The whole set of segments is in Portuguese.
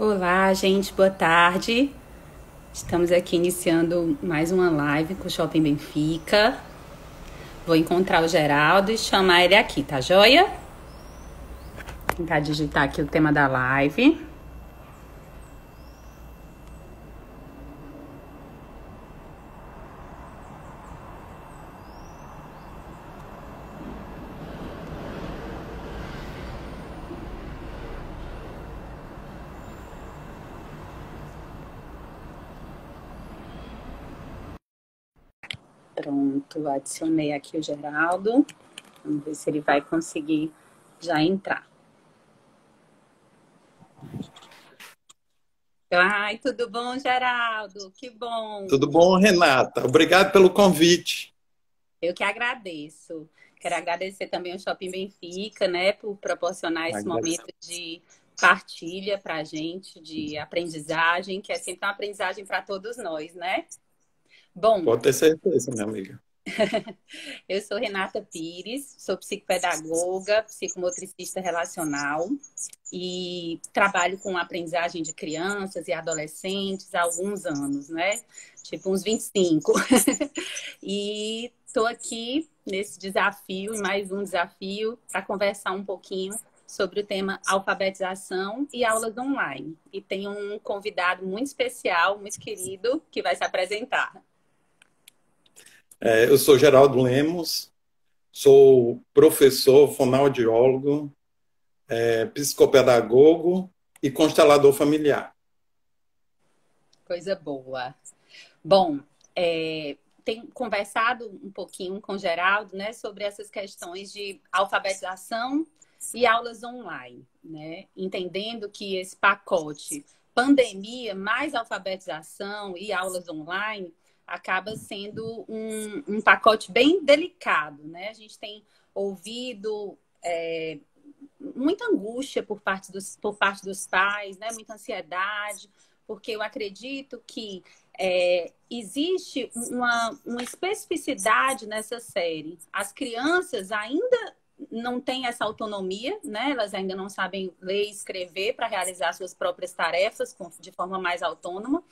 Olá, gente, boa tarde. Estamos aqui iniciando mais uma live com o Shopping Benfica. Vou encontrar o Geraldo e chamar ele aqui, tá joia? Vou tentar digitar aqui o tema da live. Pronto, adicionei aqui o Geraldo. Vamos ver se ele vai conseguir já entrar. Ai, tudo bom, Geraldo? Que bom. Tudo bom, Renata? Obrigado pelo convite. Eu que agradeço. Quero agradecer também ao Shopping Benfica, né, por proporcionar esse momento de partilha para a gente, de aprendizagem, que é sempre uma aprendizagem para todos nós, né? Bom, Pode ter certeza, minha amiga. eu sou Renata Pires, sou psicopedagoga, psicomotricista relacional e trabalho com aprendizagem de crianças e adolescentes há alguns anos, né? Tipo uns 25. E estou aqui nesse desafio, e mais um desafio, para conversar um pouquinho sobre o tema alfabetização e aulas online. E tenho um convidado muito especial, muito querido, que vai se apresentar. Eu sou Geraldo Lemos, sou professor, fonoaudiólogo, psicopedagogo e constelador familiar. Coisa boa. Bom, tenho conversado um pouquinho com o Geraldo, né, sobre essas questões de alfabetização e aulas online, né? Entendendo que esse pacote pandemia mais alfabetização e aulas online acaba sendo um pacote bem delicado, né? A gente tem ouvido muita angústia por parte dos pais, né? Muita ansiedade, porque eu acredito que existe uma especificidade nessa série. As crianças ainda não têm essa autonomia, né? Elas ainda não sabem ler e escrever para realizar suas próprias tarefas de forma mais autônoma,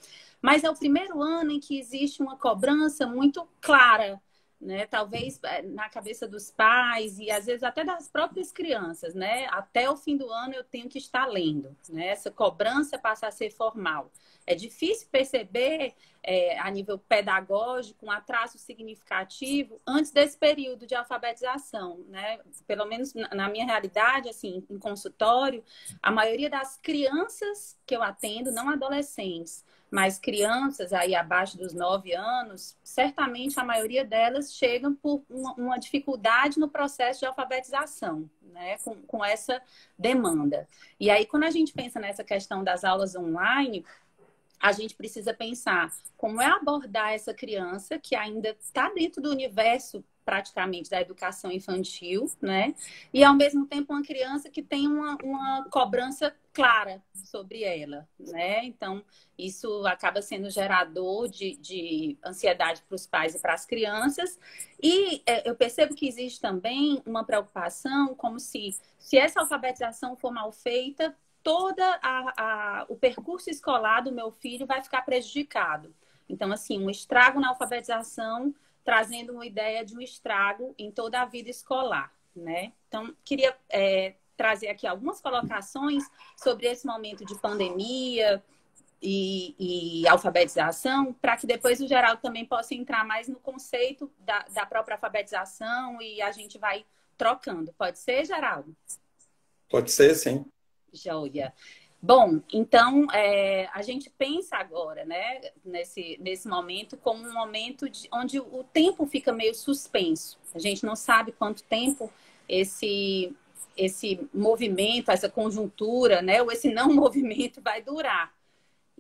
mas é o primeiro ano em que existe uma cobrança muito clara, né? Talvez na cabeça dos pais e às vezes até das próprias crianças, né? Até o fim do ano eu tenho que estar lendo, né? Essa cobrança passa a ser formal. É difícil perceber a nível pedagógico um atraso significativo antes desse período de alfabetização, né? Pelo menos na minha realidade, assim, em consultório, a maioria das crianças que eu atendo, não adolescentes, mas crianças aí abaixo dos 9 anos, certamente a maioria delas chegam por uma dificuldade no processo de alfabetização, né? Com essa demanda. E aí, quando a gente pensa nessa questão das aulas online, a gente precisa pensar como é abordar essa criança que ainda está dentro do universo praticamente da educação infantil, né? E ao mesmo tempo uma criança que tem uma cobrança clara sobre ela, né? Então isso acaba sendo gerador de ansiedade para os pais e para as crianças. E eu percebo que existe também uma preocupação como se essa alfabetização for mal feita, o percurso escolar do meu filho vai ficar prejudicado. Então, assim, um estrago na alfabetização, trazendo uma ideia de um estrago em toda a vida escolar, né? Então, queria trazer aqui algumas colocações sobre esse momento de pandemia e alfabetização, para que depois o Geraldo também possa entrar mais no conceito da própria alfabetização e a gente vai trocando. Pode ser, Geraldo? Pode ser, sim. Joia. Bom, então a gente pensa agora, né, nesse momento, como um momento onde o tempo fica meio suspenso. A gente não sabe quanto tempo esse movimento, essa conjuntura, né, ou esse não movimento vai durar.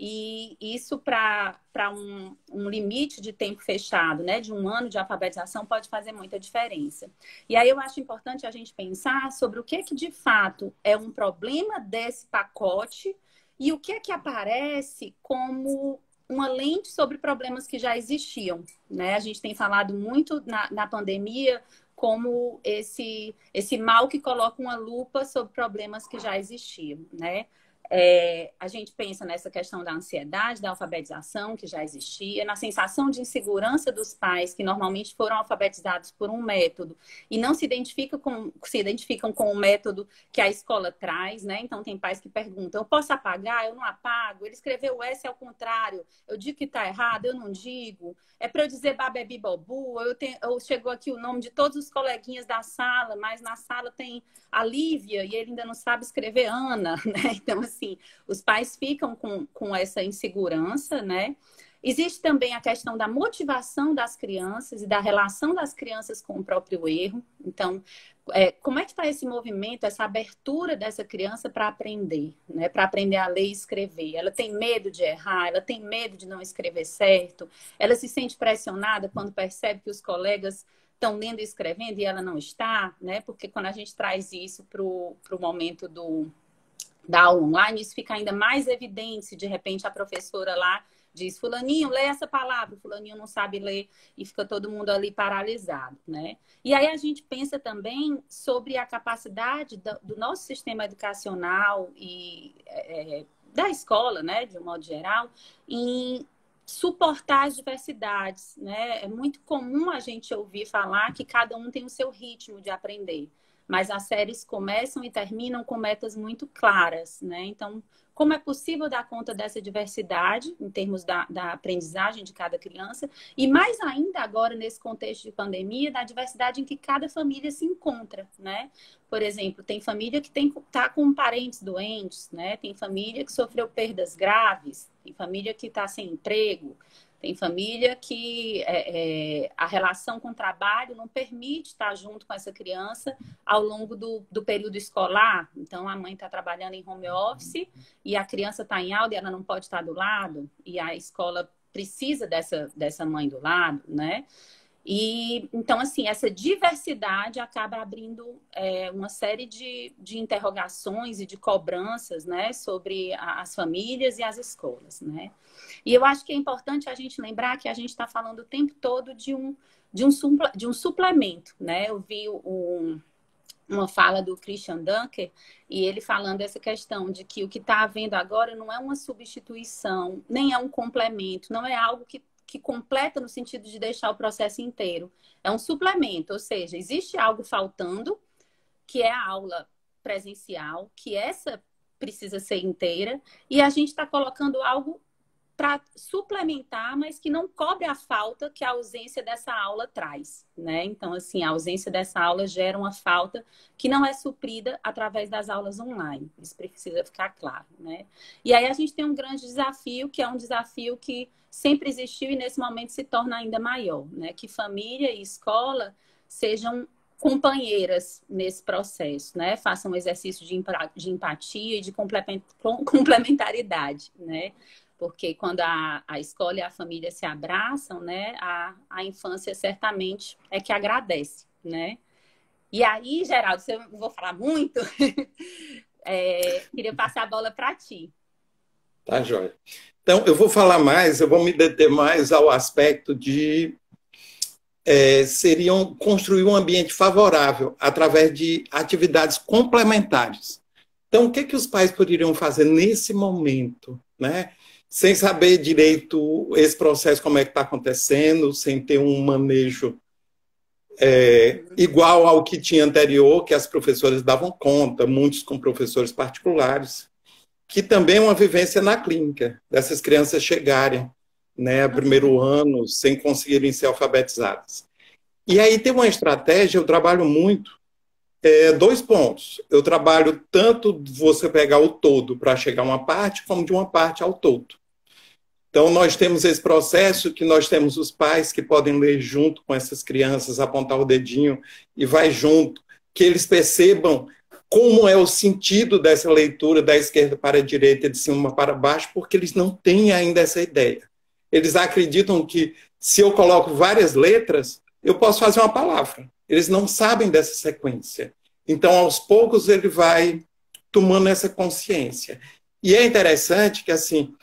E isso para um limite de tempo fechado, né, de um ano de alfabetização, pode fazer muita diferença. E aí eu acho importante a gente pensar sobre o que de fato é um problema desse pacote e o que aparece como uma lente sobre problemas que já existiam, né? A gente tem falado muito na pandemia como esse mal que coloca uma lupa sobre problemas que já existiam, né? A gente pensa nessa questão da ansiedade, da alfabetização, que já existia, na sensação de insegurança dos pais, que normalmente foram alfabetizados por um método e não se identificam com o método que a escola traz, né? Então, tem pais que perguntam, eu posso apagar? Eu não apago? Ele escreveu o S ao contrário, eu digo que está errado, eu não digo. É para eu dizer babebi bobu, chegou aqui o nome de todos os coleguinhas da sala, mas na sala tem a Lívia e ele ainda não sabe escrever Ana, né? Então, assim, os pais ficam com essa insegurança, né? Existe também a questão da motivação das crianças e da relação das crianças com o próprio erro. Então, como é que está esse movimento, essa abertura dessa criança para aprender, né? Para aprender a ler e escrever? Ela tem medo de errar, ela tem medo de não escrever certo, ela se sente pressionada quando percebe que os colegas estão lendo e escrevendo e ela não está, né? Porque quando a gente traz isso para o momento da aula online, isso fica ainda mais evidente se de repente a professora lá diz, fulaninho, lê essa palavra, fulaninho não sabe ler e fica todo mundo ali paralisado, né? E aí a gente pensa também sobre a capacidade do nosso sistema educacional e da escola, né, de um modo geral, em suportar as diversidades, né? É muito comum a gente ouvir falar que cada um tem o seu ritmo de aprender, mas as séries começam e terminam com metas muito claras, né? Então, como é possível dar conta dessa diversidade em termos da aprendizagem de cada criança e mais ainda agora nesse contexto de pandemia, da diversidade em que cada família se encontra, né? Por exemplo, tem família que está com parentes doentes, né? Tem família que sofreu perdas graves, tem família que está sem emprego, tem família que a relação com o trabalho não permite estar junto com essa criança ao longo do período escolar. Então, a mãe está trabalhando em home office e a criança está em aula e ela não pode estar do lado. E a escola precisa dessa mãe do lado, né? E, então, assim, essa diversidade acaba abrindo uma série de interrogações e de cobranças, né, sobre as famílias e as escolas, né? E eu acho que é importante a gente lembrar que a gente está falando o tempo todo de um suplemento, né? Eu vi uma fala do Christian Dunker e ele falando essa questão de que o que está havendo agora não é uma substituição, nem é um complemento, não é algo que completa no sentido de deixar o processo inteiro. É um suplemento, ou seja, existe algo faltando, que é a aula presencial, que essa precisa ser inteira, e a gente está colocando algo para suplementar, mas que não cobre a falta que a ausência dessa aula traz, né? Então, assim, a ausência dessa aula gera uma falta que não é suprida através das aulas online. Isso precisa ficar claro, né? E aí a gente tem um grande desafio, que é um desafio que sempre existiu e nesse momento se torna ainda maior, né? Que família e escola sejam companheiras nesse processo, né? Façam um exercício de empatia e de complementaridade, né? Porque quando a escola e a família se abraçam, né, a infância certamente é que agradece, né? E aí, Geraldo, se eu não vou falar muito, queria passar a bola para ti. Tá, joia. Então, eu vou falar mais, eu vou me deter mais ao aspecto de seriam construir um ambiente favorável através de atividades complementares. Então, o que os pais poderiam fazer nesse momento, né? Sem saber direito esse processo, como é que está acontecendo, sem ter um manejo igual ao que tinha anterior, que as professoras davam conta, muitos com professores particulares, que também é uma vivência na clínica, dessas crianças chegarem, né, ao primeiro ano, sem conseguirem ser alfabetizadas. E aí tem uma estratégia, eu trabalho muito, 2 pontos. Eu trabalho tanto de você pegar o todo para chegar a uma parte, como de uma parte ao todo. Então, nós temos esse processo que nós temos os pais que podem ler junto com essas crianças, apontar o dedinho e vai junto, que eles percebam como é o sentido dessa leitura da esquerda para a direita, de cima para baixo, porque eles não têm ainda essa ideia. Eles acreditam que se eu coloco várias letras, eu posso fazer uma palavra. Eles não sabem dessa sequência. Então, aos poucos, ele vai tomando essa consciência. E é interessante que, assim,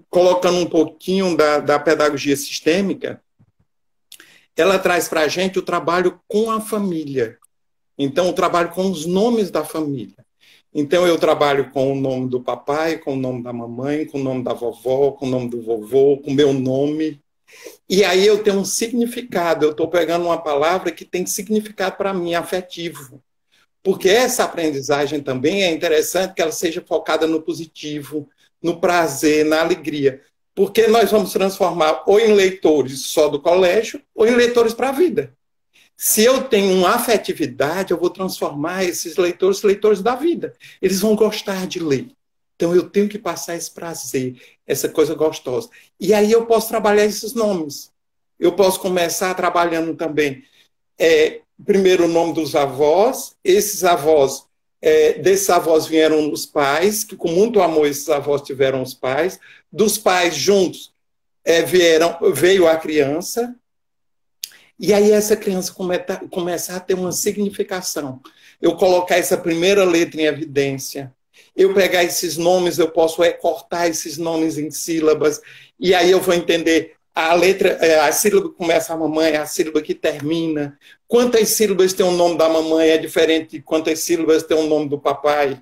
colocando um pouquinho da pedagogia sistêmica, ela traz para a gente o trabalho com a família. Então, o trabalho com os nomes da família. Então, eu trabalho com o nome do papai, com o nome da mamãe, com o nome da vovó, com o nome do vovô, com o meu nome. E aí eu tenho um significado. Eu estou pegando uma palavra que tem significado para mim, afetivo. Porque essa aprendizagem também é interessante que ela seja focada no positivo, no prazer, na alegria. Porque nós vamos transformar ou em leitores só do colégio, ou em leitores para a vida. Se eu tenho uma afetividade, eu vou transformar esses leitores da vida. Eles vão gostar de ler. Então, eu tenho que passar esse prazer, essa coisa gostosa. E aí eu posso trabalhar esses nomes. Eu posso começar trabalhando também, primeiro o nome dos avós. Esses avós, desses avós vieram os pais, que com muito amor esses avós tiveram os pais. Dos pais juntos veio a criança. E aí essa criança começa a ter uma significação. Eu colocar essa primeira letra em evidência. Eu pegar esses nomes, eu posso cortar esses nomes em sílabas. E aí eu vou entender a sílaba que começa a mamãe, a sílaba que termina. Quantas sílabas tem o nome da mamãe é diferente de quantas sílabas tem o nome do papai.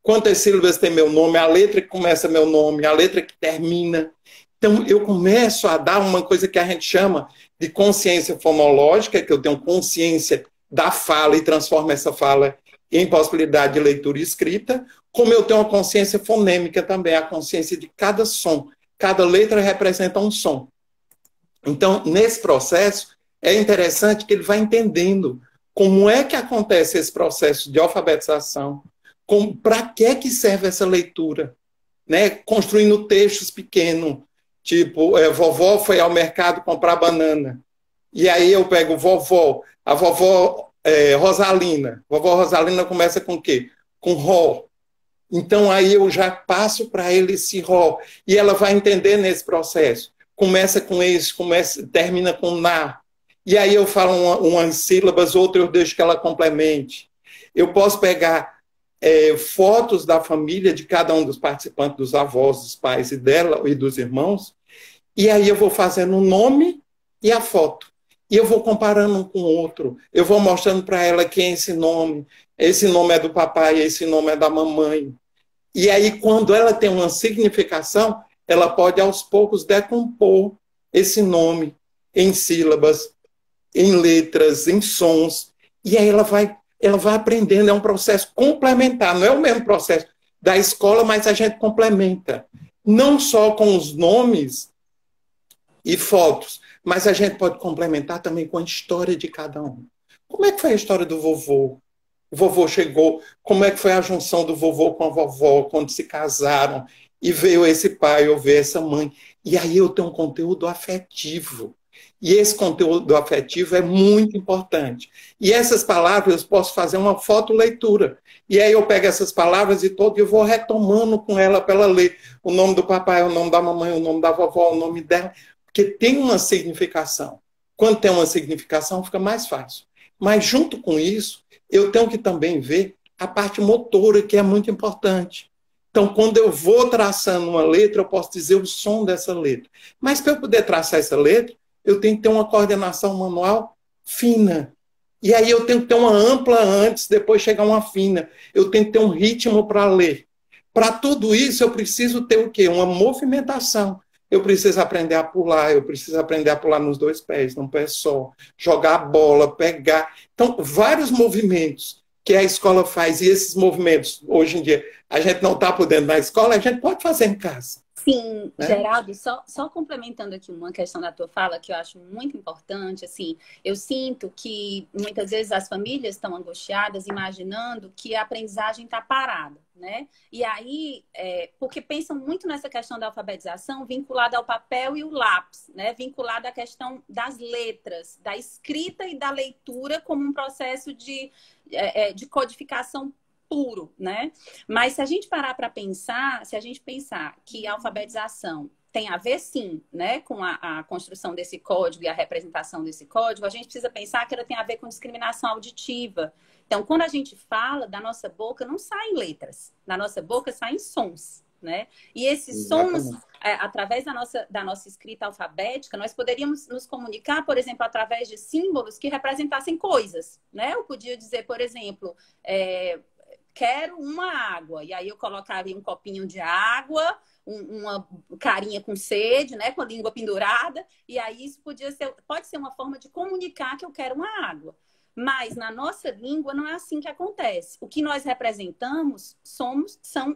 Quantas sílabas tem meu nome, a letra que começa meu nome, a letra que termina. Então, eu começo a dar uma coisa que a gente chama de consciência fonológica, que eu tenho consciência da fala e transformo essa fala em possibilidade de leitura e escrita, como eu tenho uma consciência fonêmica também, a consciência de cada som. Cada letra representa um som. Então, nesse processo, é interessante que ele vai entendendo como é que acontece esse processo de alfabetização, para que serve essa leitura, né? Construindo textos pequenos, tipo, vovó foi ao mercado comprar banana. E aí eu pego vovó, a vovó Rosalina. Vovó Rosalina começa com o quê? Com Ró. Então aí eu já passo para ele esse Ró. E ela vai entender nesse processo. Começa com esse, termina com na. E aí eu falo umas sílabas, outras eu deixo que ela complemente. Eu posso pegar fotos da família de cada um dos participantes, dos avós, dos pais e dela e dos irmãos, e aí eu vou fazendo o nome e a foto. E eu vou comparando um com o outro. Eu vou mostrando para ela quem é esse nome. Esse nome é do papai, esse nome é da mamãe. E aí, quando ela tem uma significação, ela pode, aos poucos, decompor esse nome em sílabas, em letras, em sons. E aí ela vai aprendendo, é um processo complementar, não é o mesmo processo da escola, mas a gente complementa. Não só com os nomes e fotos, mas a gente pode complementar também com a história de cada um. Como é que foi a história do vovô? O vovô chegou, como é que foi a junção do vovô com a vovó, quando se casaram, e veio esse pai ou veio essa mãe. E aí eu tenho um conteúdo afetivo. E esse conteúdo afetivo é muito importante. E essas palavras eu posso fazer uma fotoleitura. E aí eu pego essas palavras e todas eu vou retomando com ela para ela ler o nome do papai, o nome da mamãe, o nome da vovó, o nome dela, porque tem uma significação. Quando tem uma significação, fica mais fácil. Mas junto com isso, eu tenho que também ver a parte motora, que é muito importante. Então, quando eu vou traçando uma letra, eu posso dizer o som dessa letra. Mas para eu poder traçar essa letra, eu tenho que ter uma coordenação manual fina. E aí eu tenho que ter uma ampla antes, depois chegar uma fina. Eu tenho que ter um ritmo para ler. Para tudo isso, eu preciso ter o quê? Uma movimentação. Eu preciso aprender a pular, eu preciso aprender a pular nos dois pés, num pé só. Jogar a bola, pegar. Então, vários movimentos que a escola faz. E esses movimentos, hoje em dia, a gente não está podendo na escola, a gente pode fazer em casa. Sim, né? Geraldo, só complementando aqui uma questão da tua fala que eu acho muito importante, assim, eu sinto que muitas vezes as famílias estão angustiadas imaginando que a aprendizagem está parada, né? E aí, porque pensam muito nessa questão da alfabetização vinculada ao papel e o lápis, né? Vinculada à questão das letras, da escrita e da leitura como um processo de codificação puro, né? Mas se a gente parar para pensar, se a gente pensar que a alfabetização tem a ver, sim, né, com a construção desse código e a representação desse código, a gente precisa pensar que ela tem a ver com discriminação auditiva. Então, quando a gente fala, da nossa boca não saem letras, da nossa boca saem sons, né? E esses sons, através da nossa escrita alfabética, nós poderíamos nos comunicar, por exemplo, através de símbolos que representassem coisas, né? Eu podia dizer, por exemplo, quero uma água. E aí eu colocaria um copinho de água, uma carinha com sede, né, com a língua pendurada, e aí isso pode ser uma forma de comunicar que eu quero uma água. Mas na nossa língua não é assim que acontece. O que nós representamos são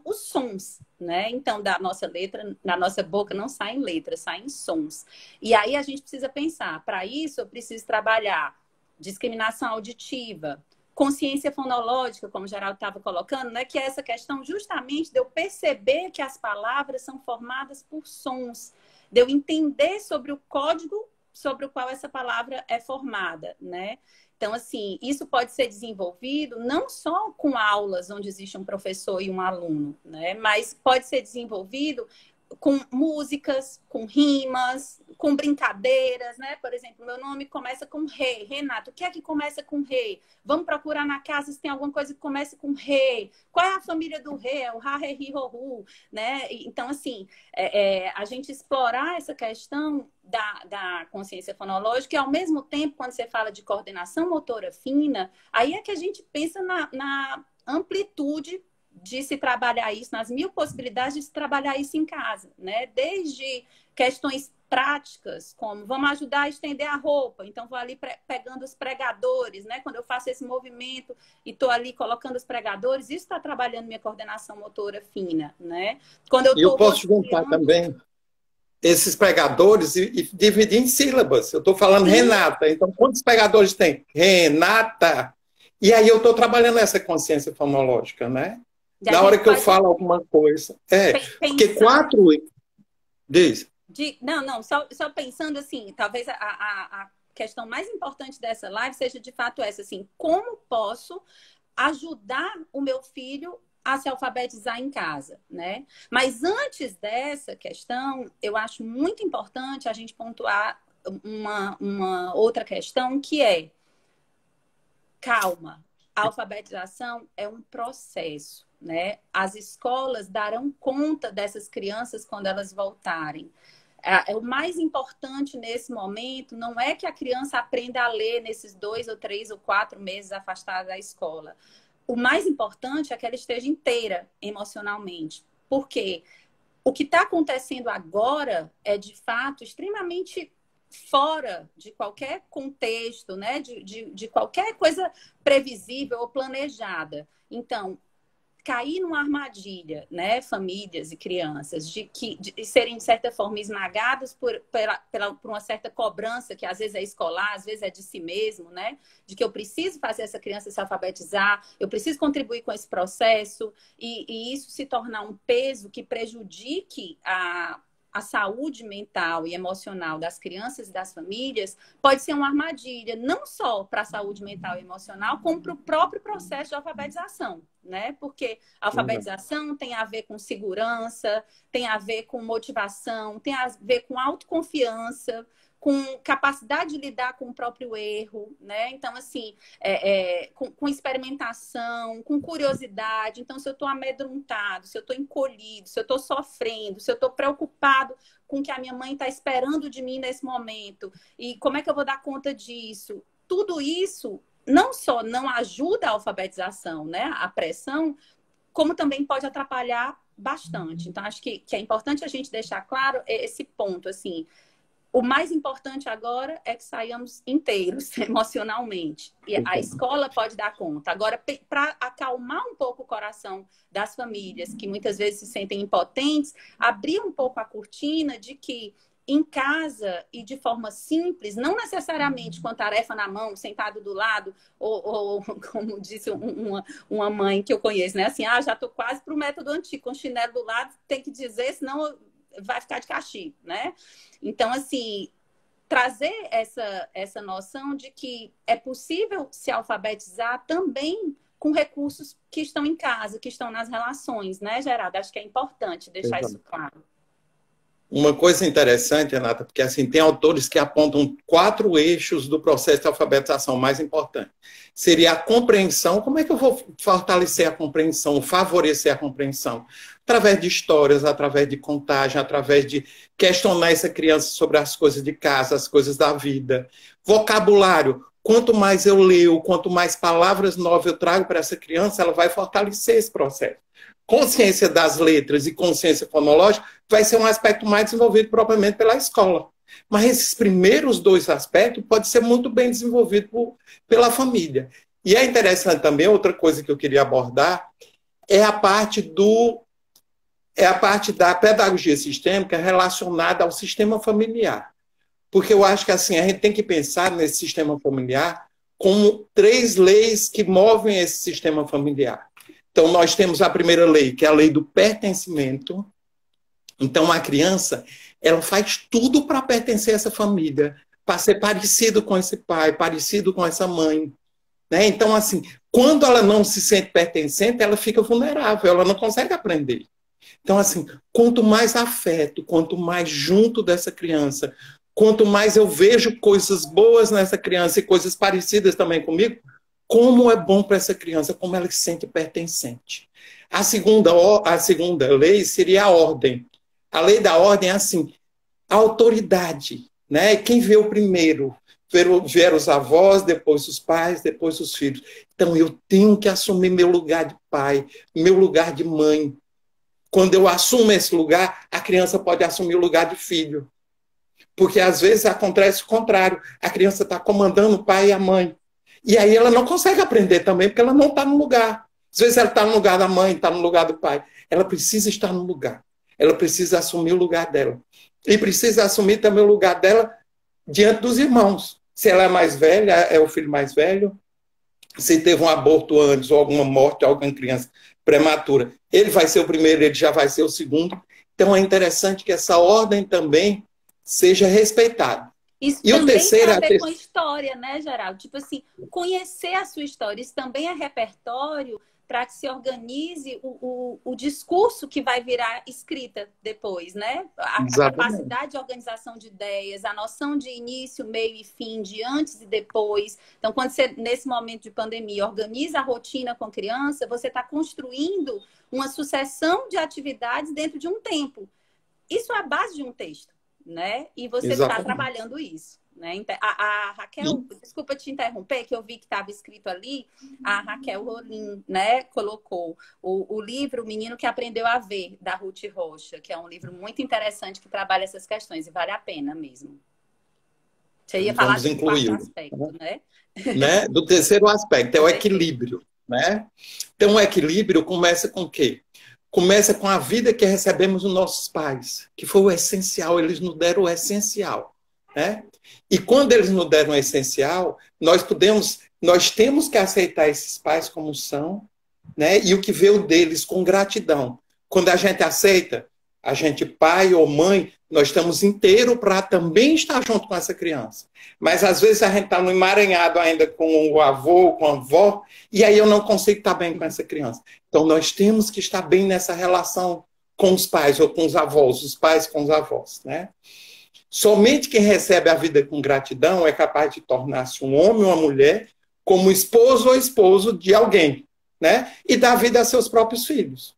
os sons, né? Então, da nossa letra, na nossa boca não saem letras, saem sons. E aí a gente precisa pensar, para isso eu preciso trabalhar discriminação auditiva, consciência fonológica, como o Geraldo estava colocando, né? Que é essa questão justamente de eu perceber que as palavras são formadas por sons, de eu entender sobre o código sobre o qual essa palavra é formada, né? Então, assim, isso pode ser desenvolvido não só com aulas onde existe um professor e um aluno, né? Mas pode ser desenvolvido com músicas, com rimas, com brincadeiras, né? Por exemplo, meu nome começa com rei. Renato, o que é que começa com rei? Vamos procurar na casa se tem alguma coisa que começa com rei. Qual é a família do rei? É o ha-re-ri-ro-ru, né? Então, assim, a gente explorar essa questão da consciência fonológica e, ao mesmo tempo, quando você fala de coordenação motora fina, aí é que a gente pensa na amplitude de se trabalhar isso, nas mil possibilidades de se trabalhar isso em casa, né? Desde questões práticas, como vamos ajudar a estender a roupa, então vou ali pegando os pregadores, né? Quando eu faço esse movimento e estou ali colocando os pregadores, isso está trabalhando minha coordenação motora fina, né? Quando eu posso juntar também esses pregadores e dividir em sílabas. Eu estou falando Sim. Renata, então quantos pregadores tem? Renata. E aí eu estou trabalhando essa consciência fonológica, né? Na hora que eu falo alguma coisa. Porque 4... Diz. Não, só pensando assim, talvez a questão mais importante dessa live seja de fato essa, assim, como posso ajudar o meu filho a se alfabetizar em casa, né? Mas antes dessa questão, eu acho muito importante a gente pontuar uma outra questão que é calma. A alfabetização é um processo, né? As escolas darão conta dessas crianças quando elas voltarem. O mais importante nesse momento não é que a criança aprenda a ler nesses 2 ou 3 ou 4 meses afastada da escola. O mais importante é que ela esteja inteira emocionalmente. Porque o que está acontecendo agora é, de fato, extremamente fora de qualquer contexto, né? De qualquer coisa previsível ou planejada. Então, cair numa armadilha, né? Famílias e crianças, de serem, de certa forma, esmagados por uma certa cobrança, que às vezes é escolar, às vezes é de si mesmo, né? De que eu preciso fazer essa criança se alfabetizar, eu preciso contribuir com esse processo, e isso se tornar um peso que prejudique a saúde mental e emocional das crianças e das famílias, pode ser uma armadilha, não só para a saúde mental e emocional, como para o próprio processo de alfabetização, né? Porque a alfabetização tem a ver com segurança, tem a ver com motivação, tem a ver com autoconfiança, com capacidade de lidar com o próprio erro, né? Então, assim, com experimentação, com curiosidade. Então, se eu estou amedrontado, se eu estou encolhido, se eu estou sofrendo, se eu estou preocupado com o que a minha mãe está esperando de mim nesse momento, e como é que eu vou dar conta disso? Tudo isso não só não ajuda a alfabetização, né? A pressão, como também pode atrapalhar bastante. Então, acho que é importante a gente deixar claro esse ponto, assim. O mais importante agora é que saiamos inteiros emocionalmente. E a escola pode dar conta. Agora, para acalmar um pouco o coração das famílias, que muitas vezes se sentem impotentes, abrir um pouco a cortina de que em casa e de forma simples, não necessariamente com a tarefa na mão, sentado do lado, ou como disse uma mãe que eu conheço, né? Assim, já estou quase para o método antigo, com o chinelo do lado, tem que dizer, senão vai ficar de castigo, né? Então, assim, trazer essa noção de que é possível se alfabetizar também com recursos que estão em casa, que estão nas relações, né, Geraldo? Acho que é importante deixar isso claro. Uma coisa interessante, Renata, porque assim, tem autores que apontam 4 eixos do processo de alfabetização mais importante. Seria a compreensão. Como é que eu vou fortalecer a compreensão, favorecer a compreensão? Através de histórias, através de contagem, através de questionar essa criança sobre as coisas de casa, as coisas da vida. Vocabulário. Quanto mais eu leio, quanto mais palavras novas eu trago para essa criança, ela vai fortalecer esse processo. Consciência das letras e consciência fonológica vai ser um aspecto mais desenvolvido propriamente pela escola. Mas esses primeiros 2 aspectos podem ser muito bem desenvolvidos pela família. E é interessante também, outra coisa que eu queria abordar, é a parte da pedagogia sistêmica relacionada ao sistema familiar. Porque eu acho que assim, a gente tem que pensar nesse sistema familiar como 3 leis que movem esse sistema familiar. Então, nós temos a primeira lei, que é a lei do pertencimento. Então, a criança, ela faz tudo para pertencer a essa família, para ser parecido com esse pai, parecido com essa mãe. Né? Então, assim, quando ela não se sente pertencente, ela fica vulnerável, ela não consegue aprender. Então, assim, quanto mais afeto, quanto mais junto dessa criança, quanto mais eu vejo coisas boas nessa criança e coisas parecidas também comigo, como é bom para essa criança, como ela se sente pertencente. A segunda lei seria a ordem. A lei da ordem é assim, a autoridade, né? Quem veio primeiro? Vieram os avós, depois os pais, depois os filhos. Então, eu tenho que assumir meu lugar de pai, meu lugar de mãe. Quando eu assumo esse lugar, a criança pode assumir o lugar de filho. Porque, às vezes, acontece o contrário. A criança está comandando o pai e a mãe. E aí ela não consegue aprender também, porque ela não está no lugar. Às vezes ela está no lugar da mãe, está no lugar do pai. Ela precisa estar no lugar. Ela precisa assumir o lugar dela. E precisa assumir também o lugar dela diante dos irmãos. Se ela é mais velha, é o filho mais velho. Se teve um aborto antes ou alguma morte de alguma criança prematura, ele vai ser o primeiro, ele já vai ser o segundo. Então é interessante que essa ordem também seja respeitada. Isso e também o terceiro, tem a ver com história, né, Geraldo? Tipo assim, conhecer a sua história. Isso também é repertório para que se organize o discurso que vai virar escrita depois, né? A capacidade de organização de ideias, a noção de início, meio e fim, de antes e depois. Então, quando você, nesse momento de pandemia, organiza a rotina com a criança, você está construindo uma sucessão de atividades dentro de um tempo. Isso é a base de um texto. Né? E você está trabalhando isso. Né? A Raquel, desculpa te interromper, que eu vi que estava escrito ali, a Raquel Rolim, né, colocou o livro O Menino que Aprendeu a Ver, da Ruth Rocha, que é um livro muito interessante que trabalha essas questões e vale a pena mesmo. Você ia falar do quarto aspecto, né? Do terceiro aspecto, é o equilíbrio. Né? Então, o equilíbrio começa com o quê? Começa com a vida que recebemos dos nossos pais, que foi o essencial, eles nos deram o essencial. Né? E quando eles nos deram o essencial, nós temos que aceitar esses pais como são, né? E o que veio deles com gratidão. Quando a gente aceita, a gente, pai ou mãe, nós estamos inteiros para também estar junto com essa criança. Mas às vezes a gente está no emaranhado ainda com o avô, com a avó, e aí eu não consigo estar bem com essa criança. Então nós temos que estar bem nessa relação com os pais ou com os avós, os pais com os avós. Né? Somente quem recebe a vida com gratidão é capaz de tornar-se um homem ou uma mulher como esposo ou esposo de alguém, né? E dar vida a seus próprios filhos.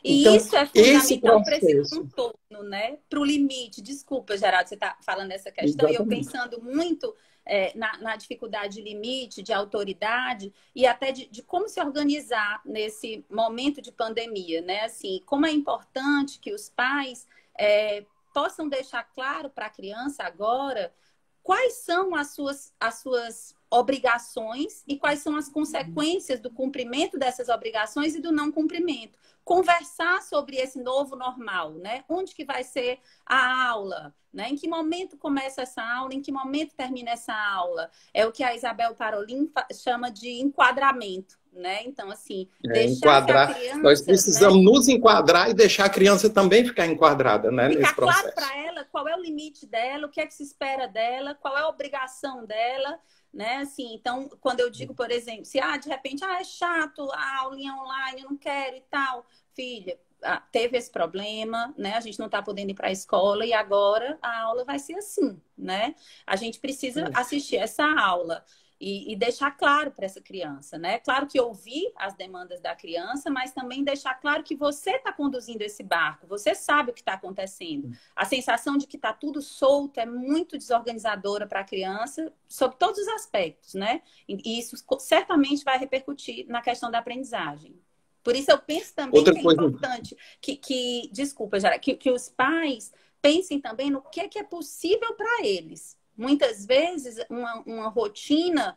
E então, isso é fundamental para esse contorno, né? Para o limite. Desculpa, Geraldo, você está falando dessa questão. E eu pensando muito na dificuldade de limite, de autoridade e até de como se organizar nesse momento de pandemia, né? Assim, como é importante que os pais possam deixar claro para a criança agora quais são as suas obrigações e quais são as consequências do cumprimento dessas obrigações e do não cumprimento. Conversar sobre esse novo normal, né? Onde que vai ser a aula? Né? Em que momento começa essa aula? Em que momento termina essa aula? É o que a Isabel Parolin chama de enquadramento. Né? Então, assim, deixar enquadrar. A criança, nós precisamos nos enquadrar e deixar a criança também ficar enquadrada, né? Ficar nesse processo. Claro para ela qual é o limite dela, o que é que se espera dela, qual é a obrigação dela, né? Assim, então, quando eu digo, por exemplo, se de repente é chato a aulinha online, eu não quero e tal, filha, teve esse problema, né? A gente não está podendo ir para a escola e agora a aula vai ser assim, né? A gente precisa assistir essa aula e deixar claro para essa criança, né? Claro que ouvir as demandas da criança, mas também deixar claro que você está conduzindo esse barco, você sabe o que está acontecendo. A sensação de que está tudo solto é muito desorganizadora para a criança, sob todos os aspectos, né? E isso certamente vai repercutir na questão da aprendizagem. Por isso eu penso também que é importante desculpa, Jara, que os pais pensem também no que é possível para eles. Muitas vezes, uma rotina,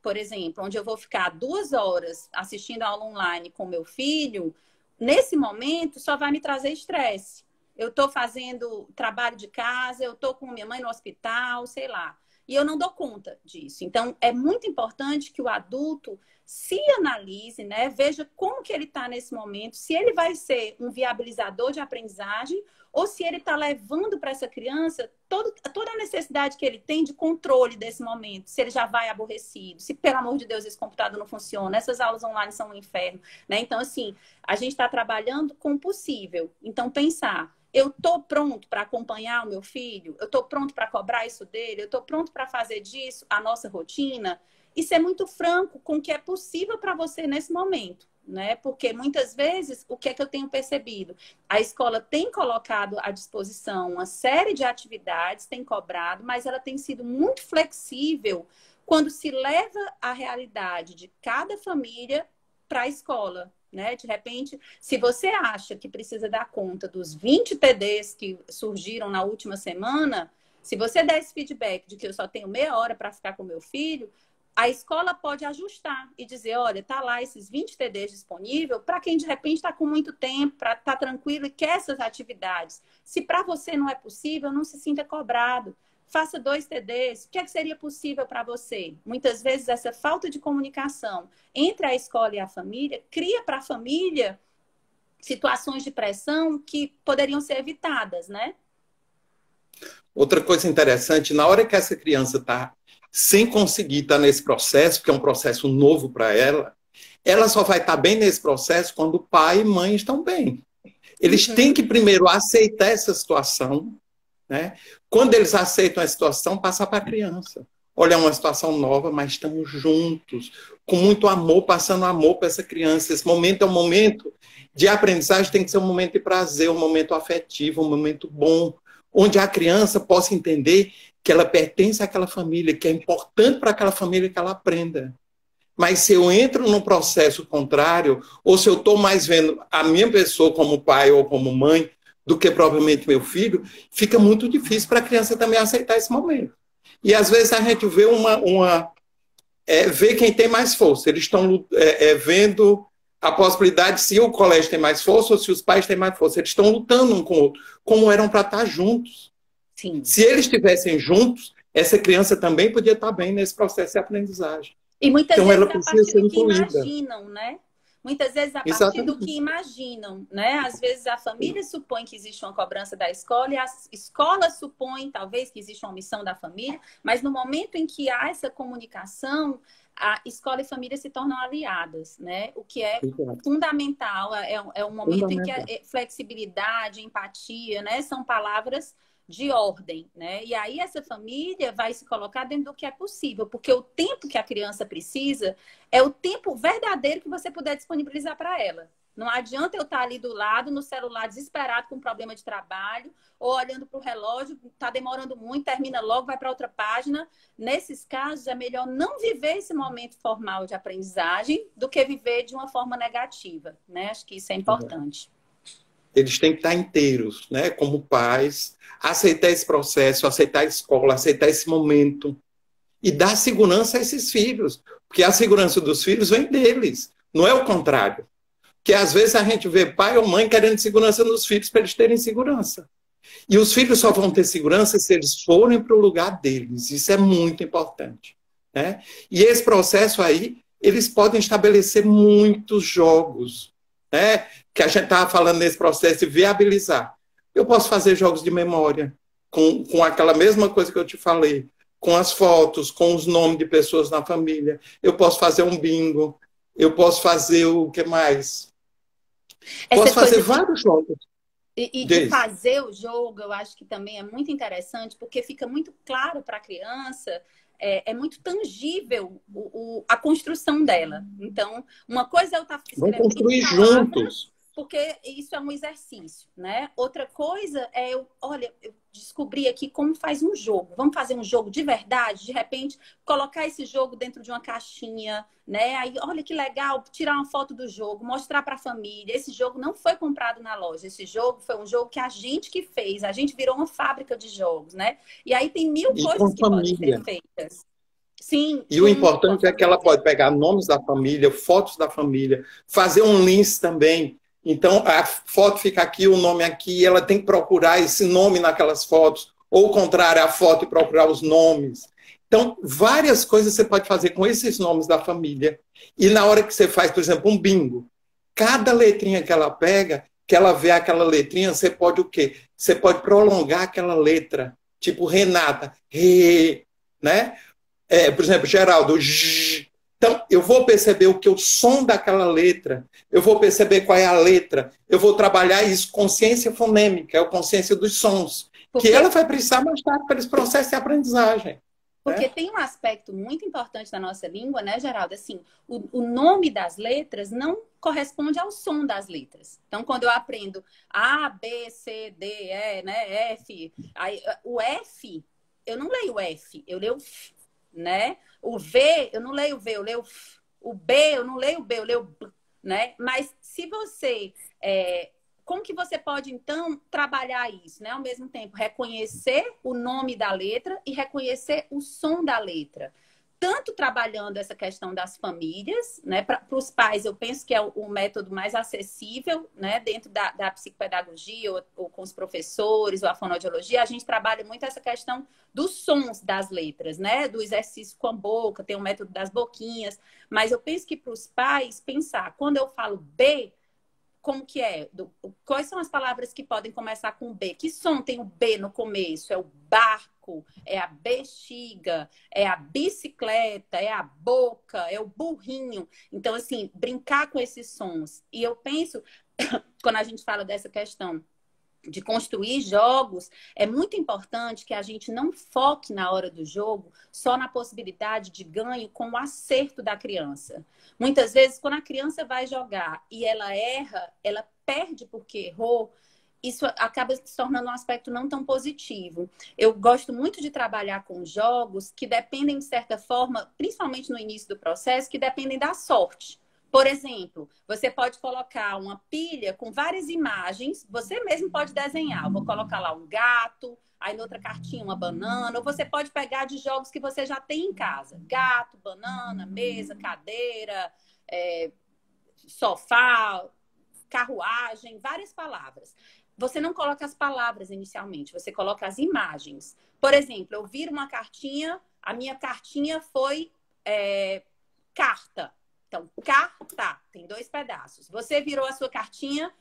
por exemplo, onde eu vou ficar 2 horas assistindo a aula online com meu filho, nesse momento só vai me trazer estresse. Eu estou fazendo trabalho de casa, eu estou com minha mãe no hospital, sei lá. E eu não dou conta disso. Então, é muito importante que o adulto se analise, né? Veja como que ele está nesse momento, se ele vai ser um viabilizador de aprendizagem ou se ele está levando para essa criança toda a necessidade que ele tem de controle desse momento, se ele já vai aborrecido, se, pelo amor de Deus, esse computador não funciona, essas aulas online são um inferno, né? Então, assim, a gente está trabalhando com o possível. Então, pensar, eu estou pronto para acompanhar o meu filho? Eu estou pronto para cobrar isso dele? Eu estou pronto para fazer disso a nossa rotina? E ser muito franco com o que é possível para você nesse momento, né? Porque muitas vezes, o que é que eu tenho percebido? A escola tem colocado à disposição uma série de atividades, tem cobrado, mas ela tem sido muito flexível quando se leva a realidade de cada família para a escola, né? De repente, se você acha que precisa dar conta dos 20 TDs que surgiram na última semana, se você der esse feedback de que eu só tenho meia hora para ficar com meu filho, a escola pode ajustar e dizer, olha, tá lá esses 20 TDs disponíveis para quem de repente está com muito tempo, para estar tranquilo e quer essas atividades. Se para você não é possível, não se sinta cobrado. Faça 2 TDs. O que é que seria possível para você? Muitas vezes essa falta de comunicação entre a escola e a família cria para a família situações de pressão que poderiam ser evitadas, né? Outra coisa interessante, na hora que essa criança está sem conseguir estar nesse processo, porque é um processo novo para ela, ela só vai estar bem nesse processo quando pai e mãe estão bem. Eles têm que primeiro aceitar essa situação, né? Quando eles aceitam a situação, passa para a criança. Olha, é uma situação nova, mas estamos juntos, com muito amor, passando amor para essa criança. Esse momento é um momento de aprendizagem, tem que ser um momento de prazer, um momento afetivo, um momento bom, onde a criança possa entender que ela pertence àquela família, que é importante para aquela família que ela aprenda. Mas se eu entro num processo contrário, ou se eu estou mais vendo a minha pessoa como pai ou como mãe do que propriamente meu filho, fica muito difícil para a criança também aceitar esse momento. E às vezes a gente vê vê quem tem mais força. Eles estão vendo a possibilidade se o colégio tem mais força ou se os pais têm mais força. Eles estão lutando um com o outro, como eram para estar juntos. Sim. Se eles estivessem juntos, essa criança também podia estar bem nesse processo de aprendizagem. E muitas então, vezes ela a precisa partir ser do que incluída. imaginam, né? Muitas vezes a partir Exatamente. do que imaginam, né? Às vezes a família supõe que existe uma cobrança da escola e a escola supõe, talvez, que existe uma omissão da família, mas no momento em que há essa comunicação, a escola e família se tornam aliadas, né? O que é fundamental, é um momento em que a flexibilidade, empatia, né? São palavras de ordem, né? E aí essa família vai se colocar dentro do que é possível, porque o tempo que a criança precisa é o tempo verdadeiro que você puder disponibilizar para ela. Não adianta eu estar ali do lado, no celular, desesperado com problema de trabalho, ou olhando para o relógio, está demorando muito, termina logo, vai para outra página. Nesses casos, é melhor não viver esse momento formal de aprendizagem do que viver de uma forma negativa, né? Acho que isso é importante. Eles têm que estar inteiros, né? Como pais, aceitar esse processo, aceitar a escola, aceitar esse momento e dar segurança a esses filhos, porque a segurança dos filhos vem deles, não é o contrário. Porque às vezes a gente vê pai ou mãe querendo segurança nos filhos para eles terem segurança. E os filhos só vão ter segurança se eles forem para o lugar deles. Isso é muito importante, né? E esse processo aí, eles podem estabelecer muitos jogos, né? Que a gente estava falando nesse processo de viabilizar. Eu posso fazer jogos de memória, com aquela mesma coisa que eu te falei, com as fotos, com os nomes de pessoas na família. Eu posso fazer um bingo, eu posso fazer o que mais? Posso fazer vários jogos. E fazer o jogo, eu acho que também é muito interessante, porque fica muito claro para a criança, é muito tangível a construção dela. Então, uma coisa é eu estar Vamos construir juntos. Porque isso é um exercício, né? Outra coisa é olha, eu descobri aqui como faz um jogo. Vamos fazer um jogo de verdade? De repente, colocar esse jogo dentro de uma caixinha, né? Aí, olha que legal, tirar uma foto do jogo, mostrar para a família. Esse jogo não foi comprado na loja. Esse jogo foi um jogo que a gente que fez. A gente virou uma fábrica de jogos, né? E aí tem mil coisas que podem ser feitas. Sim. E o importante é que ela pode pegar nomes da família, fotos da família, fazer um link também. Então, a foto fica aqui, o nome aqui, e ela tem que procurar esse nome naquelas fotos, ou o contrário, a foto e procurar os nomes. Então, várias coisas você pode fazer com esses nomes da família. E na hora que você faz, por exemplo, um bingo, cada letrinha que ela pega, que ela vê aquela letrinha, você pode o quê? Você pode prolongar aquela letra, tipo Renata, né? Por exemplo, Geraldo, J. Então, eu vou perceber o que é o som daquela letra, eu vou perceber qual é a letra, eu vou trabalhar isso, consciência fonêmica, é a consciência dos sons, que ela vai precisar mais tarde para esse processo de aprendizagem. Porque tem um aspecto muito importante da nossa língua, né, Geraldo? Assim, o nome das letras não corresponde ao som das letras. Então, quando eu aprendo A, B, C, D, E, né, F, aí, o F, eu não leio F, eu leio F, né? O V, eu não leio V, eu leio F. O B, eu não leio B, eu leio B, né? Mas se você... como que você pode, então, trabalhar isso, né? Ao mesmo tempo, reconhecer o nome da letra e reconhecer o som da letra. Tanto trabalhando essa questão das famílias, né? Para os pais, eu penso que é o método mais acessível, né? Dentro da psicopedagogia ou com os professores ou a fonoaudiologia, a gente trabalha muito essa questão dos sons das letras, né? Do exercício com a boca, tem o método das boquinhas. Mas eu penso que para os pais, pensar, quando eu falo B, como que é? Quais são as palavras que podem começar com B? Que som tem o B no começo? É o barco, é a bexiga, é a bicicleta, é a boca, é o burrinho. Então, assim, brincar com esses sons. E eu penso, quando a gente fala dessa questão de construir jogos, é muito importante que a gente não foque na hora do jogo só na possibilidade de ganho com o acerto da criança. Muitas vezes, quando a criança vai jogar e ela erra, ela perde porque errou, isso acaba se tornando um aspecto não tão positivo. Eu gosto muito de trabalhar com jogos que dependem, de certa forma, principalmente no início do processo, que dependem da sorte. Por exemplo, você pode colocar uma pilha com várias imagens, você mesmo pode desenhar. Eu vou colocar lá um gato, aí na outra cartinha uma banana, ou você pode pegar de jogos que você já tem em casa. Gato, banana, mesa, cadeira, sofá, carruagem, várias palavras. Você não coloca as palavras inicialmente, você coloca as imagens. Por exemplo, eu viro uma cartinha, a minha cartinha foi carta. Então, carta, tem 2 pedaços. Você virou a sua cartinha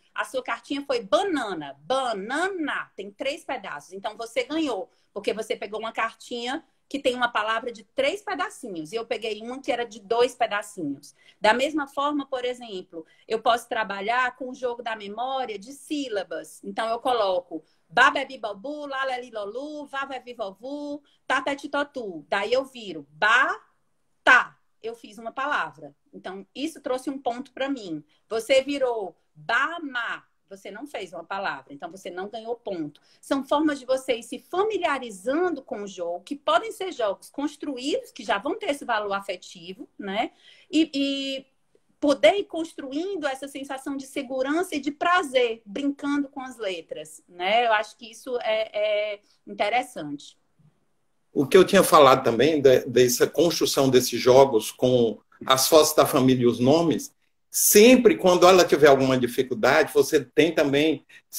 foi banana. Banana, tem 3 pedaços. Então, você ganhou, porque você pegou uma cartinha que tem uma palavra de 3 pedacinhos. E eu peguei uma que era de 2 pedacinhos. Da mesma forma, por exemplo, eu posso trabalhar com o jogo da memória de sílabas. Então, eu coloco babebi babu, laleli lolu, vavevi vovu, tatatitotu. Daí eu viro ba, tá. Eu fiz uma palavra. Então, isso trouxe um ponto para mim. Você virou bama, você não fez uma palavra. Então, você não ganhou ponto. São formas de você ir se familiarizando com o jogo, que podem ser jogos construídos, que já vão ter esse valor afetivo, né? E poder ir construindo essa sensação de segurança e de prazer, brincando com as letras, né? Eu acho que isso é interessante. O que eu tinha falado também dessa construção desses jogos com as fotos da família e os nomes, sempre quando ela tiver alguma dificuldade, você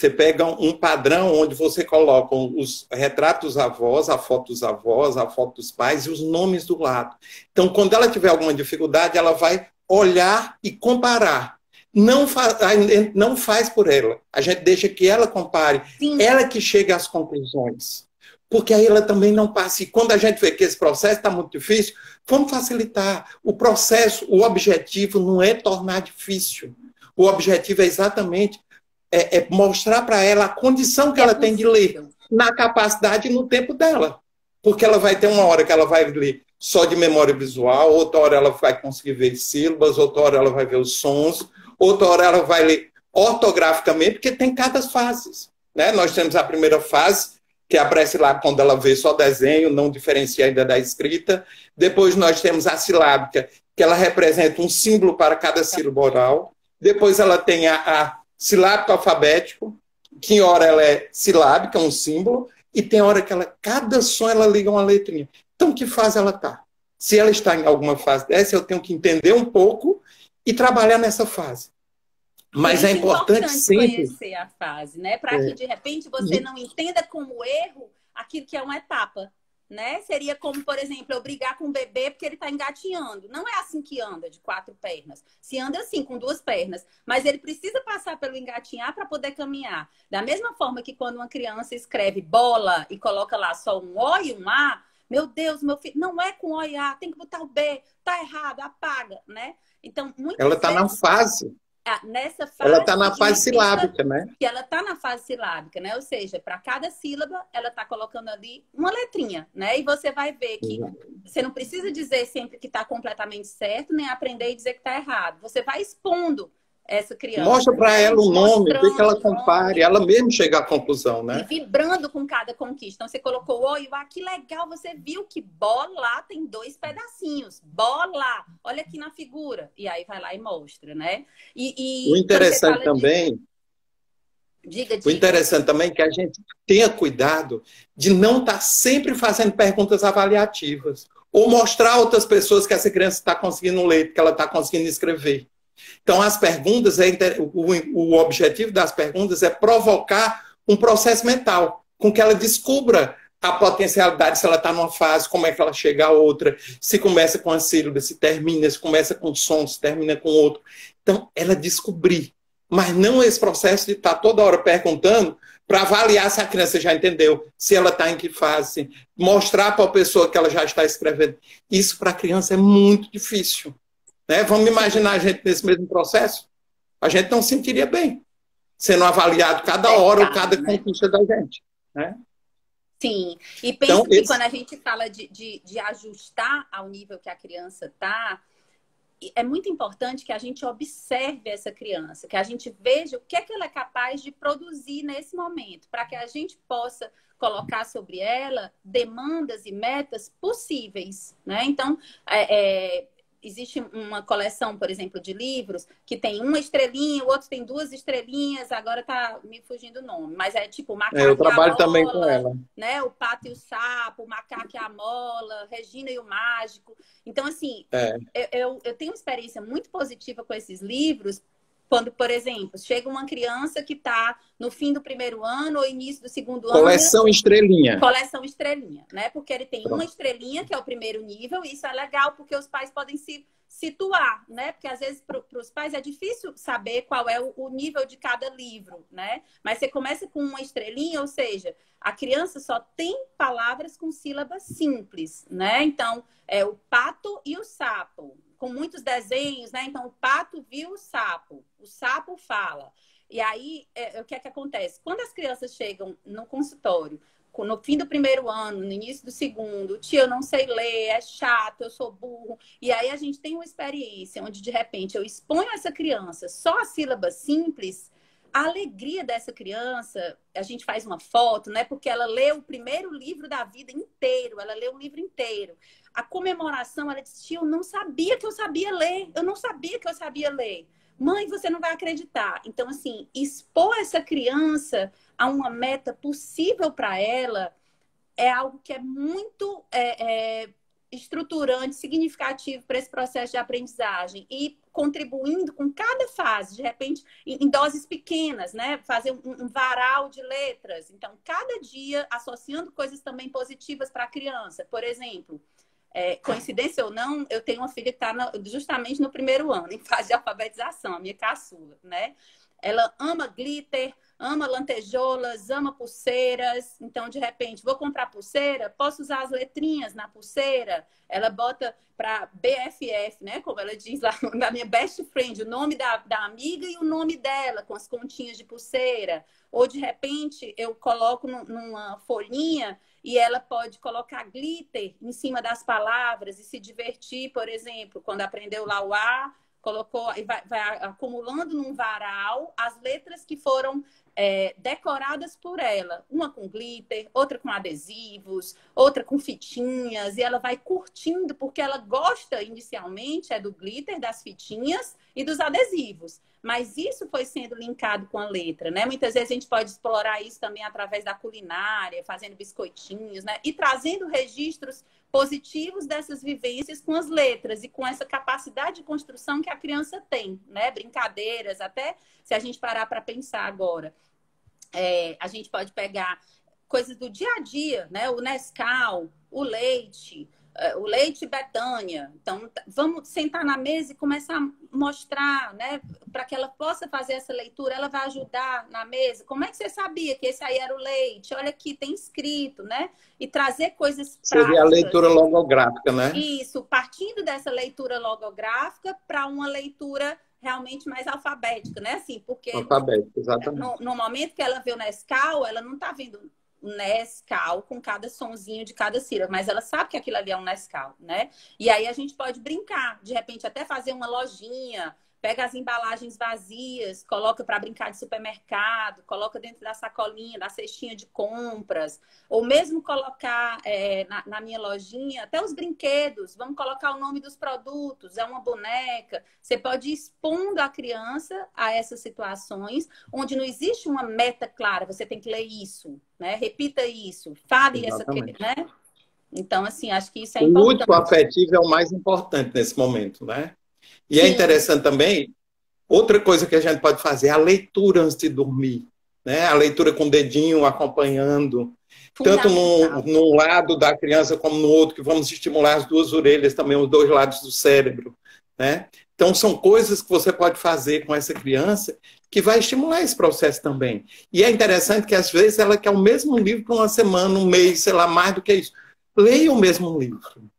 pega um padrão onde você coloca os retratos dos avós, a foto dos avós, a foto dos pais e os nomes do lado. Então, quando ela tiver alguma dificuldade, ela vai olhar e comparar. a gente não faz por ela. A gente deixa que ela compare, Sim. ela que chega às conclusões. Porque aí ela também não passa. E quando a gente vê que esse processo está muito difícil, vamos facilitar. O processo, o objetivo não é tornar difícil. O objetivo é exatamente mostrar para ela a condição que ela tem de ler, na capacidade e no tempo dela. Porque ela vai ter uma hora que ela vai ler só de memória visual, outra hora ela vai conseguir ver sílabas, outra hora ela vai ver os sons, outra hora ela vai ler ortograficamente, porque tem cada fase. Né? Nós temos a primeira fase, que aparece lá quando ela vê só desenho, não diferencia ainda da escrita. Depois nós temos a silábica, que ela representa um símbolo para cada sílaba oral. Depois ela tem a silábico alfabético, que em hora ela é silábica, um símbolo, e tem hora que cada som ela liga uma letrinha. Então, que fase ela está? Se ela está em alguma fase dessa, eu tenho que entender um pouco e trabalhar nessa fase. Mas é importante sempre conhecer a fase, né? Para que, de repente, você não entenda como erro aquilo que é uma etapa. Né? Seria como, por exemplo, eu brigar com o bebê porque ele está engatinhando. Não é assim que anda, de 4 pernas. Se anda assim, com 2 pernas. Mas ele precisa passar pelo engatinhar para poder caminhar. Da mesma forma que quando uma criança escreve bola e coloca lá só um O e um A, meu Deus, meu filho, não é com O e A, tem que botar o B, tá errado, apaga, né? Então, ela está na fase. Nessa fase, ela está na fase silábica, né? Que ela está na fase silábica, né? Ou seja, para cada sílaba, ela está colocando ali uma letrinha, né? E você vai ver que você não precisa dizer sempre que está completamente certo, nem aprender e dizer que está errado. Você vai expondo essa criança. Mostra para ela o nome, vê que ela compare, ela mesmo chega à conclusão, né? E vibrando com cada conquista. Então, você colocou o oi, que legal, você viu que bola tem 2 pedacinhos. Bola! Olha aqui na figura. E aí vai lá e mostra, né? O interessante também... Diga. O interessante também é que a gente tenha cuidado de não estar sempre fazendo perguntas avaliativas ou mostrar a outras pessoas que essa criança está conseguindo ler, que ela está conseguindo escrever. Então, as perguntas, o objetivo das perguntas é provocar um processo mental, com que ela descubra a potencialidade, se ela está numa fase, como é que ela chega a outra, se começa com a sílaba, se termina, se começa com som, se termina com outro. Então, ela descobrir. Mas não esse processo de estar toda hora perguntando para avaliar se a criança já entendeu, se ela está em que fase, mostrar para a pessoa que ela já está escrevendo. Isso para a criança é muito difícil. Né? Vamos imaginar a gente nesse mesmo processo? A gente não se sentiria bem, sendo avaliado cada hora ou cada conquista da gente. Né? Sim, e penso que quando a gente fala de ajustar ao nível que a criança está, é muito importante que a gente observe essa criança, que a gente veja o que é que ela é capaz de produzir nesse momento, para que a gente possa colocar sobre ela demandas e metas possíveis, né? Então, existe uma coleção, por exemplo, de livros que tem 1 estrelinha, o outro tem 2 estrelinhas, agora tá me fugindo o nome, mas é tipo o Macaco eu trabalho e a Mola, também com ela. Né? O Pato e o Sapo, o Macaco e a Mola, Regina e o Mágico. Então, assim, eu tenho uma experiência muito positiva com esses livros, quando, por exemplo, chega uma criança que está no fim do 1º ano ou início do 2º ano. Coleção estrelinha. Coleção estrelinha, né? Porque ele tem 1 estrelinha, que é o 1º nível, e isso é legal porque os pais podem se situar, né? Porque às vezes para os pais é difícil saber qual é o nível de cada livro, né? Mas você começa com 1 estrelinha, ou seja, a criança só tem palavras com sílabas simples, né? Então, é o pato e o sapo, com muitos desenhos, né? Então, o pato viu o sapo fala. E aí, o que é que acontece? Quando as crianças chegam no consultório, no fim do 1º ano, no início do 2º, tio, eu não sei ler, é chato, eu sou burro. E aí a gente tem uma experiência onde, de repente, eu exponho essa criança só a sílabas simples, a alegria dessa criança, a gente faz uma foto, né? Porque ela leu o primeiro livro da vida inteiro, ela leu o livro inteiro. A comemoração, ela disse, tio, eu não sabia que eu sabia ler, eu não sabia que eu sabia ler. Mãe, você não vai acreditar. Então, assim, expor essa criança a uma meta possível para ela é algo que é muito estruturante, significativo para esse processo de aprendizagem e contribuindo com cada fase, de repente, em doses pequenas, né? Fazer um varal de letras. Então, cada dia associando coisas também positivas para a criança. Por exemplo, coincidência ou não, eu tenho uma filha que está justamente no primeiro ano, em fase de alfabetização, a minha caçula, né? Ela ama glitter, ama lantejoulas, ama pulseiras. Então, de repente, vou comprar pulseira, posso usar as letrinhas na pulseira? Ela bota para BFF, né? Como ela diz lá, na minha best friend, o nome da amiga e o nome dela, com as continhas de pulseira. Ou, de repente, eu coloco numa folhinha e ela pode colocar glitter em cima das palavras e se divertir, por exemplo, quando aprendeu lá o A, colocou e vai acumulando num varal as letras que foram decoradas por ela. Uma com glitter, outra com adesivos, outra com fitinhas. E ela vai curtindo, porque ela gosta inicialmente do glitter, das fitinhas e dos adesivos. Mas isso foi sendo linkado com a letra, né? Muitas vezes a gente pode explorar isso também através da culinária, fazendo biscoitinhos, né? E trazendo registros positivos dessas vivências com as letras e com essa capacidade de construção que a criança tem, né? Brincadeiras, até se a gente parar para pensar agora, a gente pode pegar coisas do dia a dia, né? O Nescau, o leite Betânia. Então, vamos sentar na mesa e começar a mostrar, né? Para que ela possa fazer essa leitura, ela vai ajudar na mesa. Como é que você sabia que esse aí era o leite? Olha aqui, tem escrito, né? E trazer coisas práticas. Seria a leitura logográfica, né? Isso, partindo dessa leitura logográfica para uma leitura realmente mais alfabética, né? Assim, porque alfabética, exatamente. No momento que ela vê o Nescau, ela não está vendo Nescau com cada sonzinho de cada sílaba, mas ela sabe que aquilo ali é um Nescau, né? E aí a gente pode brincar, de repente até fazer uma lojinha, pega as embalagens vazias, coloca para brincar de supermercado, coloca dentro da sacolinha, da cestinha de compras, ou mesmo colocar na minha lojinha até os brinquedos, vamos colocar o nome dos produtos, é uma boneca. Você pode ir expondo a criança a essas situações onde não existe uma meta clara, você tem que ler isso, né? Repita isso, fale Exatamente. essa, né? Então, assim, acho que isso é o importante. lúdico afetivo é o mais importante nesse momento, né? E Sim. é interessante também, outra coisa que a gente pode fazer é a leitura antes de dormir, né? A leitura com o dedinho acompanhando, tanto num lado da criança como no outro, que vamos estimular as duas orelhas também, os dois lados do cérebro, né? Então, são coisas que você pode fazer com essa criança que vai estimular esse processo também. E é interessante que, às vezes, ela quer o mesmo livro por uma semana, um mês, sei lá, mais do que isso. Leia o mesmo livro.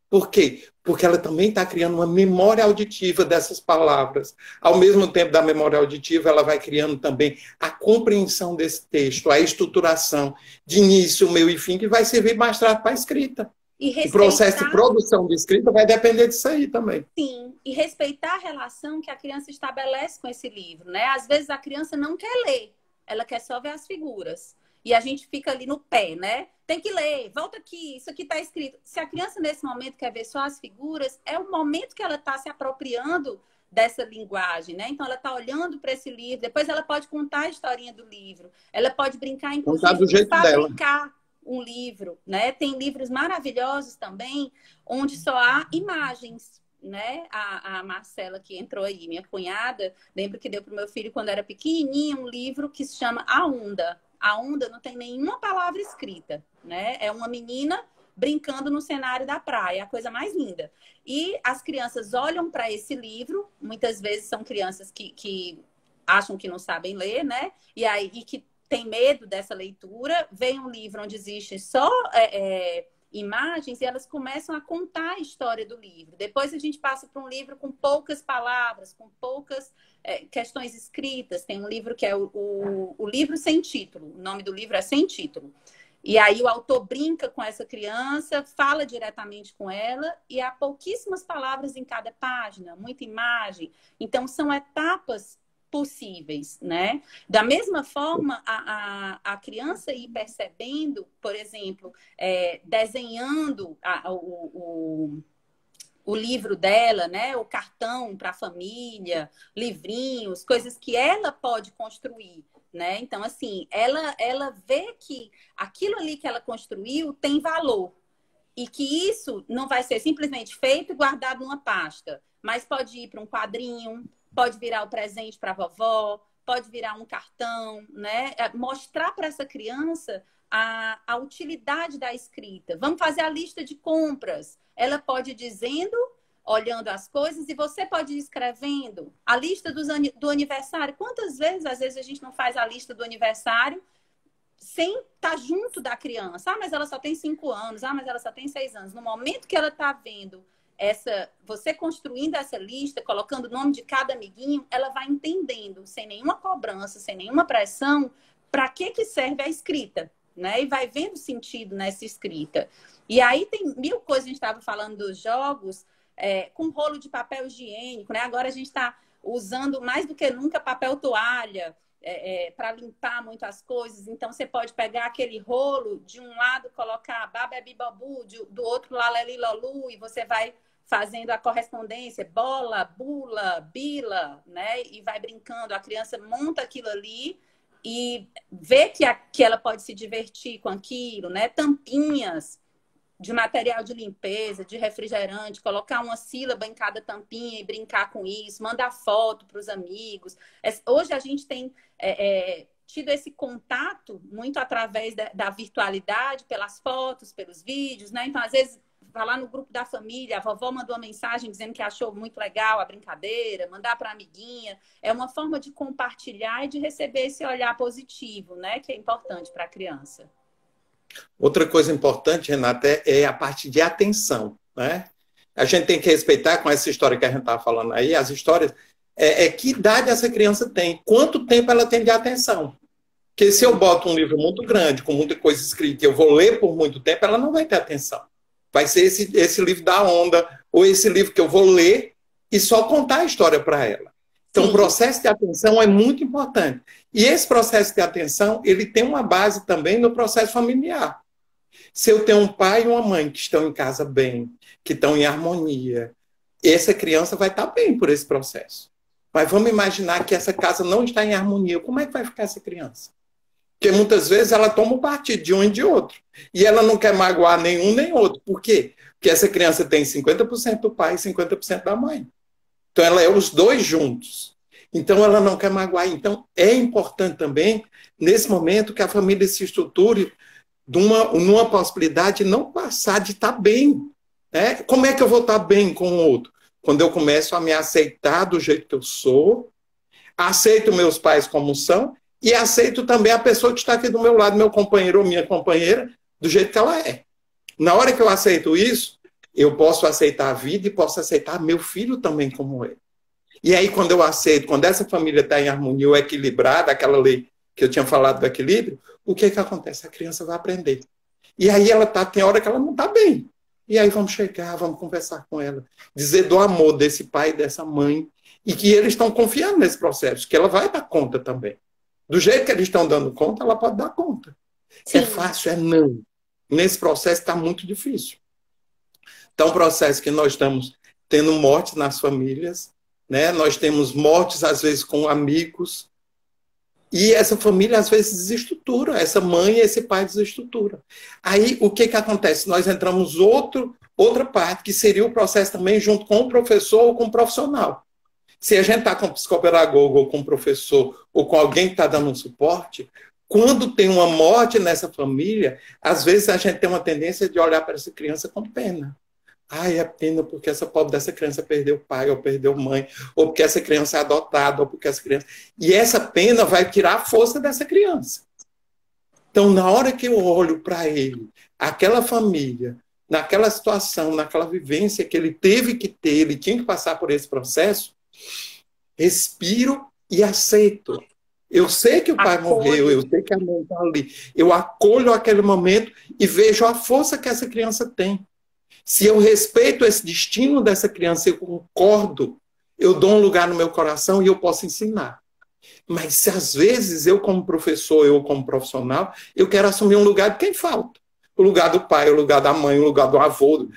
Por quê? Porque ela também está criando uma memória auditiva dessas palavras. Ao mesmo tempo da memória auditiva, ela vai criando também a compreensão desse texto, a estruturação de início, meio e fim, que vai servir mais tarde para a escrita. O processo de produção de escrita vai depender disso aí também. Sim, e respeitar a relação que a criança estabelece com esse livro, né? Às vezes a criança não quer ler, ela quer só ver as figuras. E a gente fica ali no pé, né? Tem que ler, volta aqui, isso aqui está escrito. Se a criança nesse momento quer ver só as figuras, é o momento que ela está se apropriando dessa linguagem, né? Então ela está olhando para esse livro, depois ela pode contar a historinha do livro, ela pode brincar, inclusive, do jeito de fabricar um livro, né? Tem livros maravilhosos também, onde só há imagens, né? A Marcela, que entrou aí, minha cunhada, lembro que deu para o meu filho quando era pequenininho um livro que se chama A Onda. A Onda não tem nenhuma palavra escrita, né? É uma menina brincando no cenário da praia, a coisa mais linda. E as crianças olham para esse livro, muitas vezes são crianças que acham que não sabem ler, né? E que tem medo dessa leitura, vem um livro onde existe só imagens e elas começam a contar a história do livro. Depois a gente passa para um livro com poucas palavras, com poucas questões escritas. Tem um livro que é o livro sem título. O nome do livro é Sem Título. E aí o autor brinca com essa criança, fala diretamente com ela e há pouquíssimas palavras em cada página, muita imagem. Então são etapas possíveis, né? Da mesma forma, a criança ir percebendo, por exemplo, desenhando o livro dela, né? O cartão para a família, livrinhos, coisas que ela pode construir, né? Então, assim, ela vê que aquilo ali que ela construiu tem valor e que isso não vai ser simplesmente feito e guardado numa pasta, mas pode ir para um quadrinho, pode virar o presente para a vovó, pode virar um cartão, né? Mostrar para essa criança a utilidade da escrita. Vamos fazer a lista de compras. ela pode ir dizendo, olhando as coisas, e você pode ir escrevendo a lista do aniversário. Quantas vezes, às vezes, a gente não faz a lista do aniversário sem estar junto da criança? Ah, mas ela só tem 5 anos. Ah, mas ela só tem 6 anos. No momento que ela está vendo você construindo essa lista, colocando o nome de cada amiguinho, ela vai entendendo, sem nenhuma cobrança, sem nenhuma pressão, para que serve a escrita, né? E vai vendo sentido nessa escrita. E aí tem 1000 coisas, a gente estava falando dos jogos, com rolo de papel higiênico, né? Agora a gente está usando mais do que nunca papel toalha, para limpar muito as coisas. Então, você pode pegar aquele rolo, de um lado colocar babebi babu, do outro laleli lolu, e você vai fazendo a correspondência, bola, bula, bila, né? E vai brincando. A criança monta aquilo ali e vê que ela pode se divertir com aquilo, né? Tampinhas de material de limpeza, de refrigerante, colocar uma sílaba em cada tampinha e brincar com isso, mandar foto para os amigos. Hoje a gente tem tido esse contato muito através da virtualidade, pelas fotos, pelos vídeos, né? Então, às vezes, vai lá no grupo da família, a vovó mandou uma mensagem dizendo que achou muito legal a brincadeira, mandar para a amiguinha. É uma forma de compartilhar e de receber esse olhar positivo, né? Que é importante para a criança. Outra coisa importante, Renata, é a parte de atenção, né? A gente tem que respeitar, com essa história que a gente estava falando aí, as histórias, que idade essa criança tem, quanto tempo ela tem de atenção. Porque se eu boto um livro muito grande, com muita coisa escrita, e eu vou ler por muito tempo, ela não vai ter atenção. Vai ser esse livro da onda, ou esse livro que eu vou ler e só contar a história para ela. Então, sim, o processo de atenção é muito importante. E esse processo de atenção, ele tem uma base também no processo familiar. Se eu tenho um pai e uma mãe que estão em casa bem, que estão em harmonia, essa criança vai estar bem por esse processo. Mas vamos imaginar que essa casa não está em harmonia. Como é que vai ficar essa criança? Porque muitas vezes ela toma o partido de um e de outro. E ela não quer magoar nenhum nem outro. Por quê? Porque essa criança tem 50% do pai e 50% da mãe. Então, ela é os dois juntos. Então, ela não quer magoar. Então, é importante também, nesse momento, que a família se estruture numa possibilidade de não passar de estar bem. Né? Como é que eu vou estar bem com o outro? Quando eu começo a me aceitar do jeito que eu sou, aceito meus pais como são e aceito também a pessoa que está aqui do meu lado, meu companheiro ou minha companheira, do jeito que ela é. Na hora que eu aceito isso, eu posso aceitar a vida e posso aceitar meu filho também como é. E aí, quando eu aceito, quando essa família está em harmonia ou equilibrada, aquela lei que eu tinha falado do equilíbrio, o que acontece? A criança vai aprender. E aí tem hora que ela não está bem. E aí vamos chegar, vamos conversar com ela, dizer do amor desse pai e dessa mãe, e que eles estão confiando nesse processo, que ela vai dar conta também. Do jeito que eles estão dando conta, ela pode dar conta. Sim. É fácil, é não. Nesse processo está muito difícil. Então, um processo que nós estamos tendo mortes nas famílias, né? Nós temos mortes, às vezes, com amigos, e essa família, às vezes, desestrutura. Essa mãe e esse pai desestrutura. Aí, o que acontece? Nós entramos outra parte, que seria o processo também junto com o professor ou com o profissional. Se a gente está com um psicopedagogo ou com um professor ou com alguém que está dando um suporte, quando tem uma morte nessa família, às vezes a gente tem uma tendência de olhar para essa criança com pena. Ai, é pena porque essa pobre dessa criança perdeu pai, ou perdeu mãe, ou porque essa criança é adotada, ou porque essa criança... E essa pena vai tirar a força dessa criança. Então, na hora que eu olho para ele, aquela família, naquela situação, naquela vivência que ele teve que ter, ele tinha que passar por esse processo, respiro e aceito. Eu sei que o pai morreu, eu sei que a mãe está ali. Eu acolho aquele momento e vejo a força que essa criança tem. Se eu respeito esse destino dessa criança, eu concordo, eu dou um lugar no meu coração e eu posso ensinar. Mas se às vezes eu como professor, eu como profissional, eu quero assumir um lugar de quem falta. O lugar do pai, o lugar da mãe, o lugar do avô.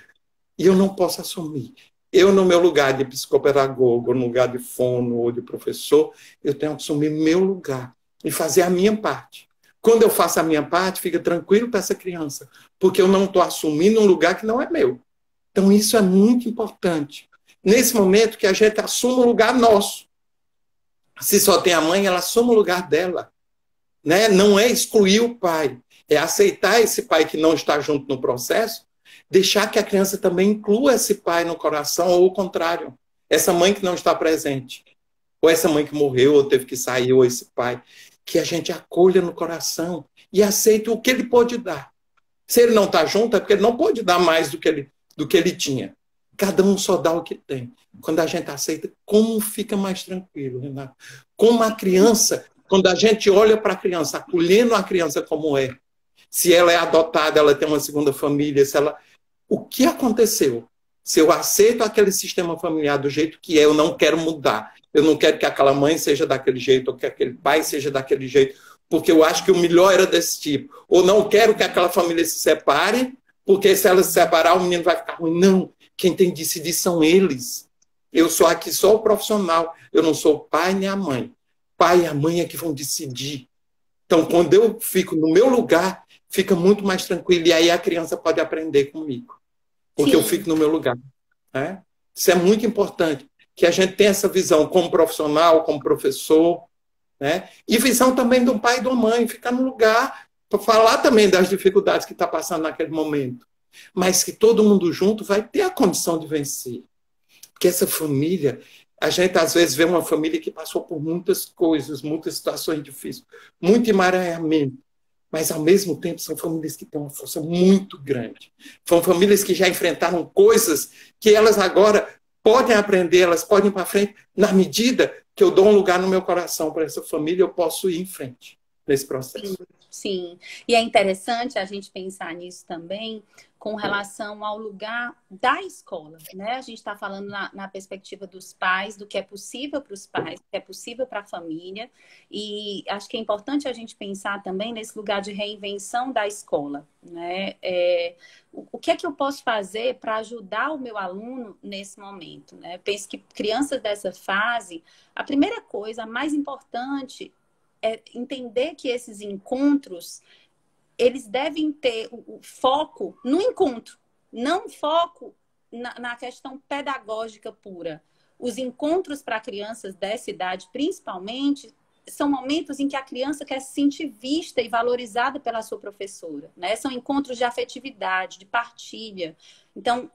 E eu não posso assumir. Eu, no meu lugar de psicopedagogo, no lugar de fono ou de professor, eu tenho que assumir meu lugar e fazer a minha parte. Quando eu faço a minha parte, fica tranquilo para essa criança, porque eu não estou assumindo um lugar que não é meu. Então, isso é muito importante. Nesse momento que a gente assume um lugar nosso. Se só tem a mãe, ela assume o lugar dela. Né? Não é excluir o pai, é aceitar esse pai que não está junto no processo, deixar que a criança também inclua esse pai no coração, ou o contrário, essa mãe que não está presente, ou essa mãe que morreu, ou teve que sair, ou esse pai, que a gente acolha no coração e aceite o que ele pode dar. Se ele não está junto, é porque ele não pode dar mais do que ele tinha. Cada um só dá o que tem. Quando a gente aceita, como fica mais tranquilo, Renato? Como a criança, quando a gente olha para a criança, acolhendo a criança como é, se ela é adotada, ela tem uma segunda família, se ela... O que aconteceu? Se eu aceito aquele sistema familiar do jeito que é, eu não quero mudar. Eu não quero que aquela mãe seja daquele jeito, ou que aquele pai seja daquele jeito, porque eu acho que o melhor era desse tipo. Ou não quero que aquela família se separe, porque se ela se separar, o menino vai ficar ruim. Não, quem tem de decidir são eles. Eu sou aqui só o profissional, eu não sou o pai nem a mãe. O pai e a mãe é que vão decidir. Então, quando eu fico no meu lugar, fica muito mais tranquilo, e aí a criança pode aprender comigo. Porque eu fico no meu lugar. Né? Isso é muito importante, que a gente tenha essa visão como profissional, como professor, né? E visão também do pai e da mãe, ficar no lugar para falar também das dificuldades que está passando naquele momento. Mas que todo mundo junto vai ter a condição de vencer. Porque essa família, a gente às vezes vê uma família que passou por muitas coisas, muitas situações difíceis, muito emaranhamento. Mas, ao mesmo tempo, são famílias que têm uma força muito grande. São famílias que já enfrentaram coisas que elas agora podem aprender, elas podem ir para frente. Na medida que eu dou um lugar no meu coração para essa família, eu posso ir em frente nesse processo. Sim. E é interessante a gente pensar nisso também com relação ao lugar da escola, né? A gente está falando na perspectiva dos pais, do que é possível para os pais, do que é possível para a família. E acho que é importante a gente pensar também nesse lugar de reinvenção da escola, né? O que é que eu posso fazer para ajudar o meu aluno nesse momento, né? Eu penso que crianças dessa fase, a primeira coisa, a mais importante, é entender que esses encontros, eles devem ter o foco no encontro, não foco na questão pedagógica pura. Os encontros para crianças dessa idade, principalmente, são momentos em que a criança quer se sentir vista e valorizada pela sua professora, né? São encontros de afetividade, de partilha. Então,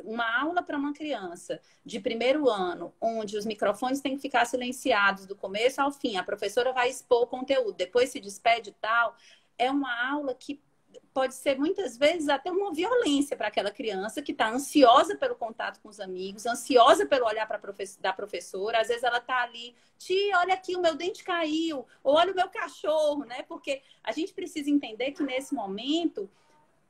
uma aula para uma criança de primeiro ano, onde os microfones têm que ficar silenciados do começo ao fim, a professora vai expor o conteúdo, depois se despede e tal, é uma aula que pode ser muitas vezes até uma violência para aquela criança que está ansiosa pelo contato com os amigos, ansiosa pelo olhar da professora. Às vezes ela está ali, tia, olha aqui, o meu dente caiu, ou olha o meu cachorro, né? Porque a gente precisa entender que nesse momento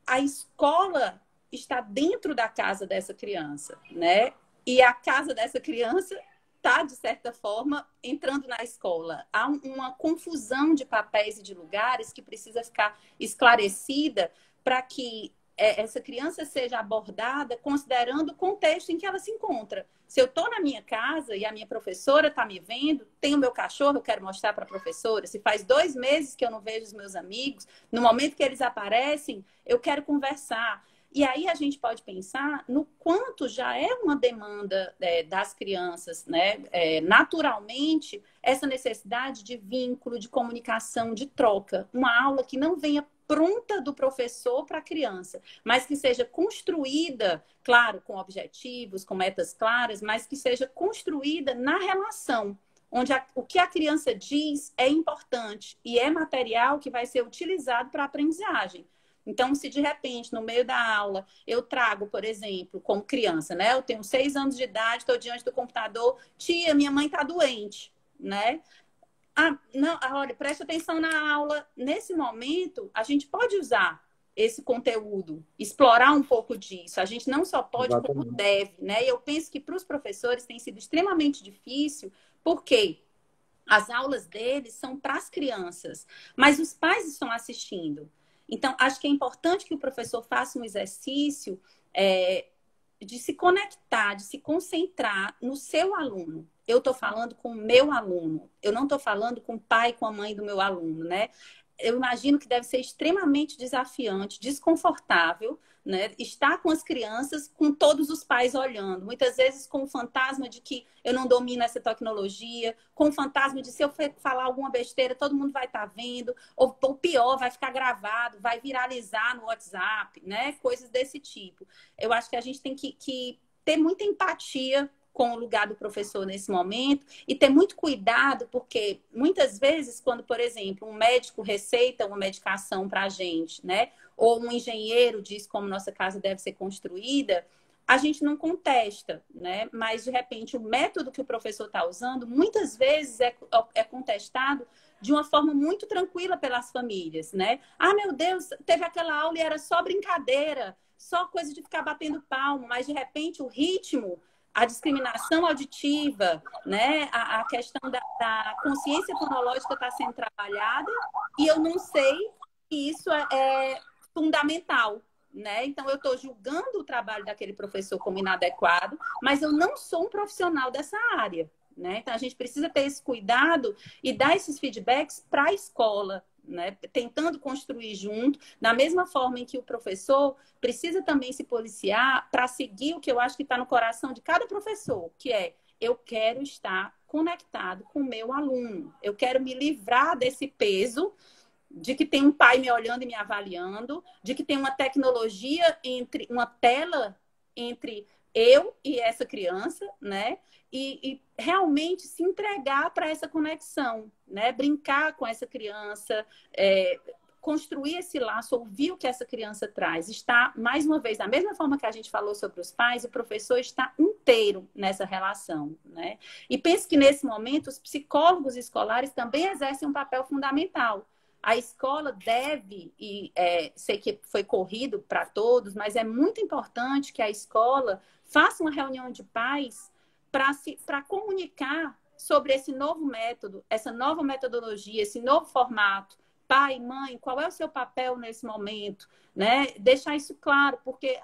a escola está dentro da casa dessa criança, né? E a casa dessa criança está, de certa forma, entrando na escola. Há uma confusão de papéis e de lugares que precisa ficar esclarecida para que essa criança seja abordada considerando o contexto em que ela se encontra. Se eu estou na minha casa e a minha professora está me vendo, tem o meu cachorro, eu quero mostrar para a professora. Se faz 2 meses que eu não vejo os meus amigos, no momento que eles aparecem, eu quero conversar. E aí a gente pode pensar no quanto já é uma demanda das crianças, né? Naturalmente, essa necessidade de vínculo, de comunicação, de troca. Uma aula que não venha pronta do professor para a criança, mas que seja construída, claro, com objetivos, com metas claras, mas que seja construída na relação, onde o que a criança diz é importante e é material que vai ser utilizado para a aprendizagem. Então, se de repente, no meio da aula, eu trago, por exemplo, como criança, né? Eu tenho 6 anos de idade, estou diante do computador, tia, minha mãe está doente, né? Ah, não, olha, preste atenção na aula. Nesse momento, a gente pode usar esse conteúdo, explorar um pouco disso. A gente não só pode, como deve, né? E eu penso que para os professores tem sido extremamente difícil, porque as aulas deles são para as crianças, mas os pais estão assistindo. Então, acho que é importante que o professor faça um exercício de se conectar, de se concentrar no seu aluno. Eu estou falando com o meu aluno. Eu não estou falando com o pai, com a mãe do meu aluno, né? eu imagino que deve ser extremamente desafiante, desconfortável, né? Estar com as crianças, com todos os pais olhando. Muitas vezes com o fantasma de que eu não domino essa tecnologia, com o fantasma de se eu falar alguma besteira, todo mundo vai estar vendo, ou pior, vai ficar gravado, vai viralizar no WhatsApp, né? Coisas desse tipo. Eu acho que a gente tem que ter muita empatia com o lugar do professor nesse momento e ter muito cuidado, porque muitas vezes, quando, por exemplo, um médico receita uma medicação para a gente, né? Ou um engenheiro diz como nossa casa deve ser construída, a gente não contesta, né? Mas, de repente, o método que o professor está usando, muitas vezes é contestado de uma forma muito tranquila pelas famílias, né? Ah, meu Deus, teve aquela aula e era só brincadeira, só coisa de ficar batendo palmo, mas, de repente, o ritmo, a discriminação auditiva, né? A questão da consciência fonológica está sendo trabalhada e eu não sei que isso é fundamental, né? Então, eu estou julgando o trabalho daquele professor como inadequado, mas eu não sou um profissional dessa área, né? Então, a gente precisa ter esse cuidado e dar esses feedbacks para a escola, né? Tentando construir junto, da mesma forma em que o professor precisa também se policiar para seguir o que eu acho que está no coração de cada professor, que é: eu quero estar conectado com o meu aluno, eu quero me livrar desse peso de que tem um pai me olhando e me avaliando, de que tem uma tecnologia uma tela entre eu e essa criança, né? E realmente se entregar para essa conexão, né? Brincar com essa criança, construir esse laço, ouvir o que essa criança traz. Está, mais uma vez, da mesma forma que a gente falou sobre os pais, o professor está inteiro nessa relação, né? E penso que, nesse momento, os psicólogos escolares também exercem um papel fundamental. A escola deve, e sei que foi corrido para todos, mas é muito importante que a escola faça uma reunião de pais para comunicar sobre esse novo método, essa nova metodologia, esse novo formato. Pai, mãe, qual é o seu papel nesse momento? Né? Deixar isso claro, porque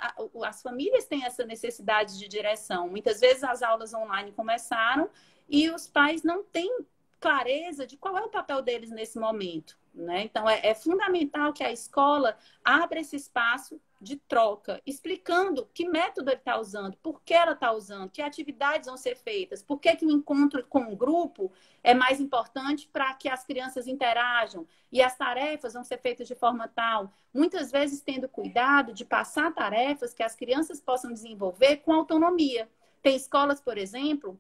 as famílias têm essa necessidade de direção. Muitas vezes as aulas online começaram e os pais não têm clareza de qual é o papel deles nesse momento, né? Então, é fundamental que a escola abra esse espaço de troca, explicando que método ele está usando, por que ela está usando, que atividades vão ser feitas, por que o encontro com o grupo é mais importante para que as crianças interajam e as tarefas vão ser feitas de forma tal. Muitas vezes tendo cuidado de passar tarefas que as crianças possam desenvolver com autonomia. Tem escolas, por exemplo,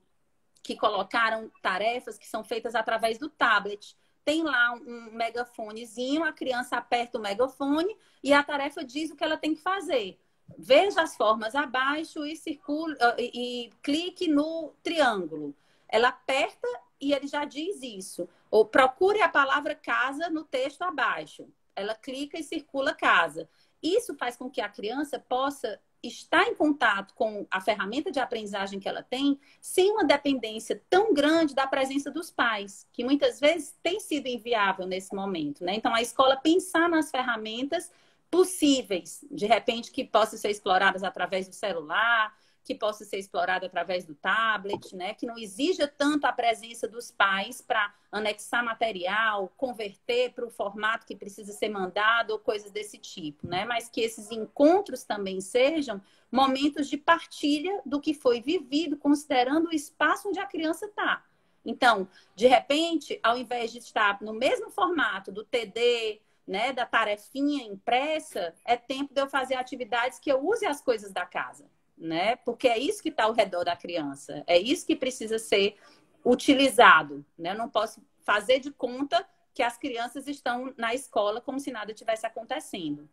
que colocaram tarefas que são feitas através do tablet. Tem lá um megafonezinho, a criança aperta o megafone e a tarefa diz o que ela tem que fazer. Veja as formas abaixo e clique no triângulo. Ela aperta e ele já diz isso. Ou procure a palavra casa no texto abaixo. Ela clica e circula casa. Isso faz com que a criança possa estar em contato com a ferramenta de aprendizagem que ela tem, sem uma dependência tão grande da presença dos pais, que muitas vezes tem sido inviável nesse momento, né? Então, a escola pensar nas ferramentas possíveis, de repente, que possam ser exploradas através do celular, que possa ser explorado através do tablet, né? Que não exija tanto a presença dos pais para anexar material, converter para o formato que precisa ser mandado ou coisas desse tipo, né? Mas que esses encontros também sejam momentos de partilha do que foi vivido, considerando o espaço onde a criança está. Então, de repente, ao invés de estar no mesmo formato do TD, né, da tarefinha impressa, é tempo de eu fazer atividades que eu use as coisas da casa, né? Porque é isso que está ao redor da criança, é isso que precisa ser utilizado, né? Eu não posso fazer de conta que as crianças estão na escola como se nada tivesse acontecendo.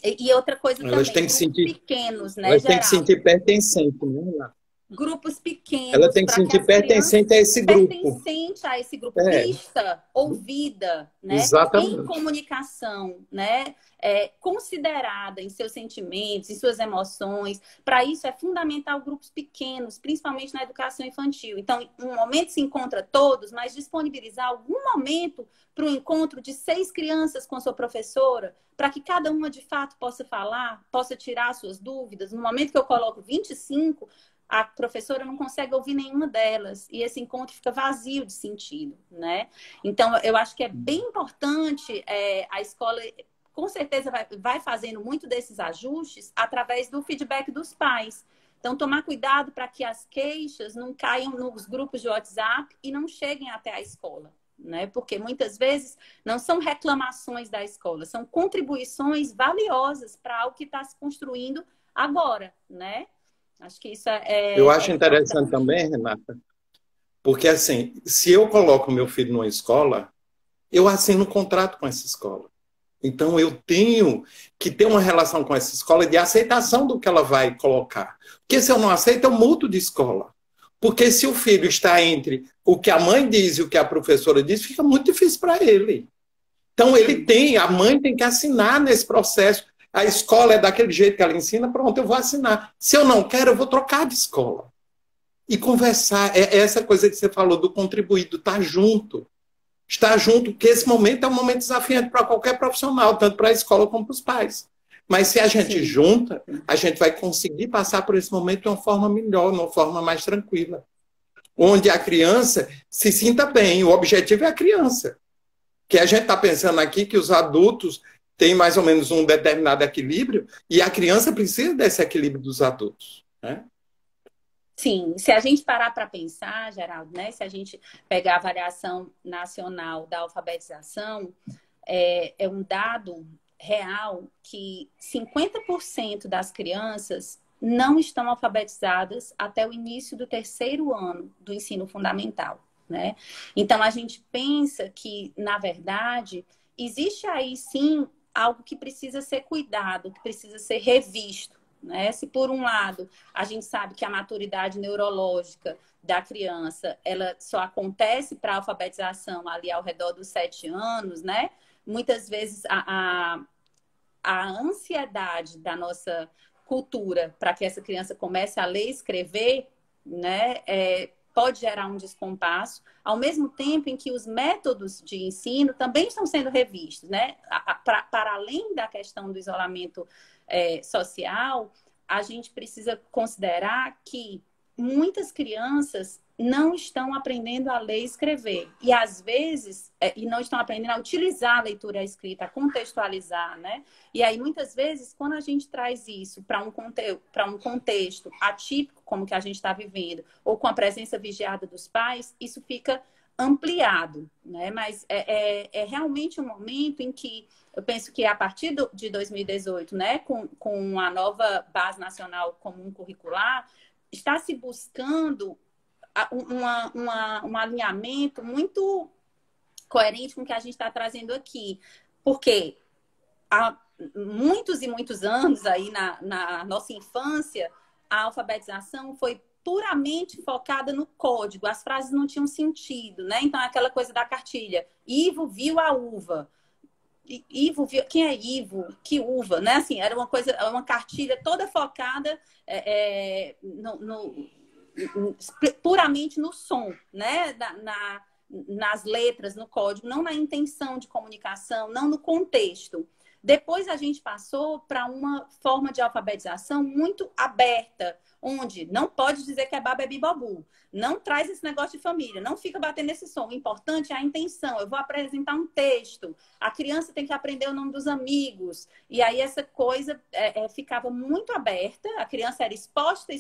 E outra coisa elas também, têm que sentir, pequenos, né, elas têm que Geraldo? sentir pertencente, né? Grupos Ela pequenos, tem que para que sentir as crianças pertencente a esse grupo. pertencente a esse grupo, É, vista, ouvida, né? Em exatamente. comunicação, né? Considerada em seus sentimentos, em suas emoções. Para isso é fundamental grupos pequenos, principalmente na educação infantil. Então, um momento se encontra todos, mas disponibilizar algum momento para um encontro de 6 crianças com a sua professora, para que cada uma de fato possa falar, possa tirar suas dúvidas. No momento que eu coloco 25, a professora não consegue ouvir nenhuma delas e esse encontro fica vazio de sentido, né? Então, eu acho que é bem importante a escola, com certeza, vai fazendo muito desses ajustes através do feedback dos pais. Então, tomar cuidado para que as queixas não caiam nos grupos de WhatsApp e não cheguem até a escola, né? Porque muitas vezes não são reclamações da escola, são contribuições valiosas para algo que está se construindo agora, né? Acho que isso Eu acho interessante importante. também, Renata, porque assim, se eu coloco meu filho numa escola, eu assino um contrato com essa escola. Então, eu tenho que ter uma relação com essa escola de aceitação do que ela vai colocar. Porque se eu não aceito, eu mudo de escola. Porque se o filho está entre o que a mãe diz e o que a professora diz, fica muito difícil para ele. Então, a mãe tem que assinar nesse processo. A escola é daquele jeito que ela ensina, pronto, eu vou assinar. Se eu não quero, eu vou trocar de escola. E conversar, é essa coisa que você falou do contribuir, do estar junto. Estar junto, porque esse momento é um momento desafiante para qualquer profissional, tanto para a escola como para os pais. Mas se a gente junta, a gente vai conseguir passar por esse momento de uma forma melhor, de uma forma mais tranquila. Onde a criança se sinta bem. O objetivo é a criança. Que a gente está pensando aqui que os adultos têm mais ou menos um determinado equilíbrio e a criança precisa desse equilíbrio dos adultos, né? Sim, se a gente parar para pensar, Geraldo, né? Se a gente pegar a avaliação nacional da alfabetização, é um dado real que 50% das crianças não estão alfabetizadas até o início do terceiro ano do ensino fundamental, né? Então, a gente pensa que, na verdade, existe aí, sim, algo que precisa ser cuidado, que precisa ser revisto, né? Se, por um lado, a gente sabe que a maturidade neurológica da criança, ela só acontece para a alfabetização ali ao redor dos 7 anos, né? Muitas vezes a ansiedade da nossa cultura para que essa criança comece a ler e escrever, né, pode gerar um descompasso, ao mesmo tempo em que os métodos de ensino também estão sendo revistos, né? Para além da questão do isolamento social, a gente precisa considerar que muitas crianças não estão aprendendo a ler e escrever. E, às vezes, e não estão aprendendo a utilizar a leitura escrita, a contextualizar, né? E aí, muitas vezes, quando a gente traz isso para um contexto atípico, como que a gente está vivendo, ou com a presença vigiada dos pais, isso fica ampliado, né? Mas é realmente um momento em que eu penso que a partir de 2018, né, com a nova Base Nacional Comum Curricular, está se buscando um alinhamento muito coerente com o que a gente está trazendo aqui. Porque há muitos e muitos anos aí na nossa infância, a alfabetização foi puramente focada no código. As frases não tinham sentido, né? Então, é aquela coisa da cartilha. Ivo viu a uva. Ivo viu... Quem é Ivo? Que uva, né? Assim, era uma cartilha toda focada puramente no som, né? Nas letras, no código, não na intenção de comunicação, não no contexto. Depois a gente passou para uma forma de alfabetização muito aberta, onde não pode dizer que é baba, é bibobu. Não traz esse negócio de família, não fica batendo esse som. O importante é a intenção. Eu vou apresentar um texto, a criança tem que aprender o nome dos amigos. E aí essa coisa ficava muito aberta, a criança era exposta,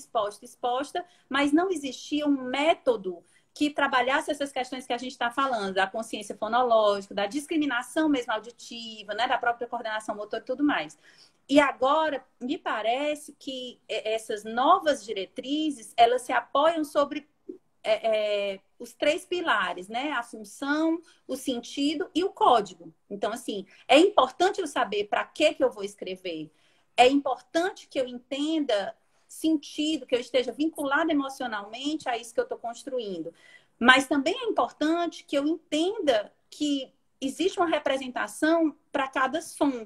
mas não existia um método que trabalhasse essas questões que a gente está falando, da consciência fonológica, da discriminação mesmo auditiva, né, da própria coordenação motora e tudo mais. E agora, me parece que essas novas diretrizes, elas se apoiam sobre os 3 pilares, né? A função, o sentido e o código. Então, assim, é importante eu saber para que eu vou escrever. É importante que eu entenda sentido, que eu esteja vinculada emocionalmente a isso que eu estou construindo. Mas também é importante que eu entenda que existe uma representação para cada som.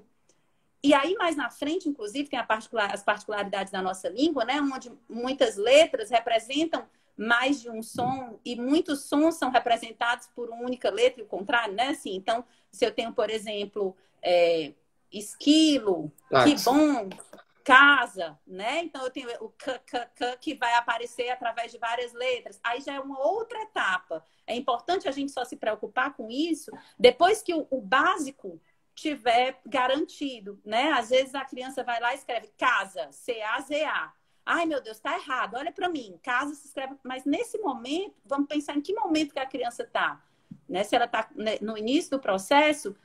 E aí, mais na frente, inclusive, tem as particularidades da nossa língua, né? Onde muitas letras representam mais de um som e muitos sons são representados por uma única letra e o contrário, né? Assim, então, se eu tenho, por exemplo, esquilo, que bom, casa, né? Então eu tenho o k que vai aparecer através de várias letras. Aí já é uma outra etapa. É importante a gente só se preocupar com isso depois que o básico tiver garantido, né? Às vezes a criança vai lá e escreve casa, C-A-Z-A. Ai, meu Deus, tá errado. Olha para mim, casa se escreve. Mas nesse momento, vamos pensar em que momento que a criança tá, né? Se ela tá no início do processo,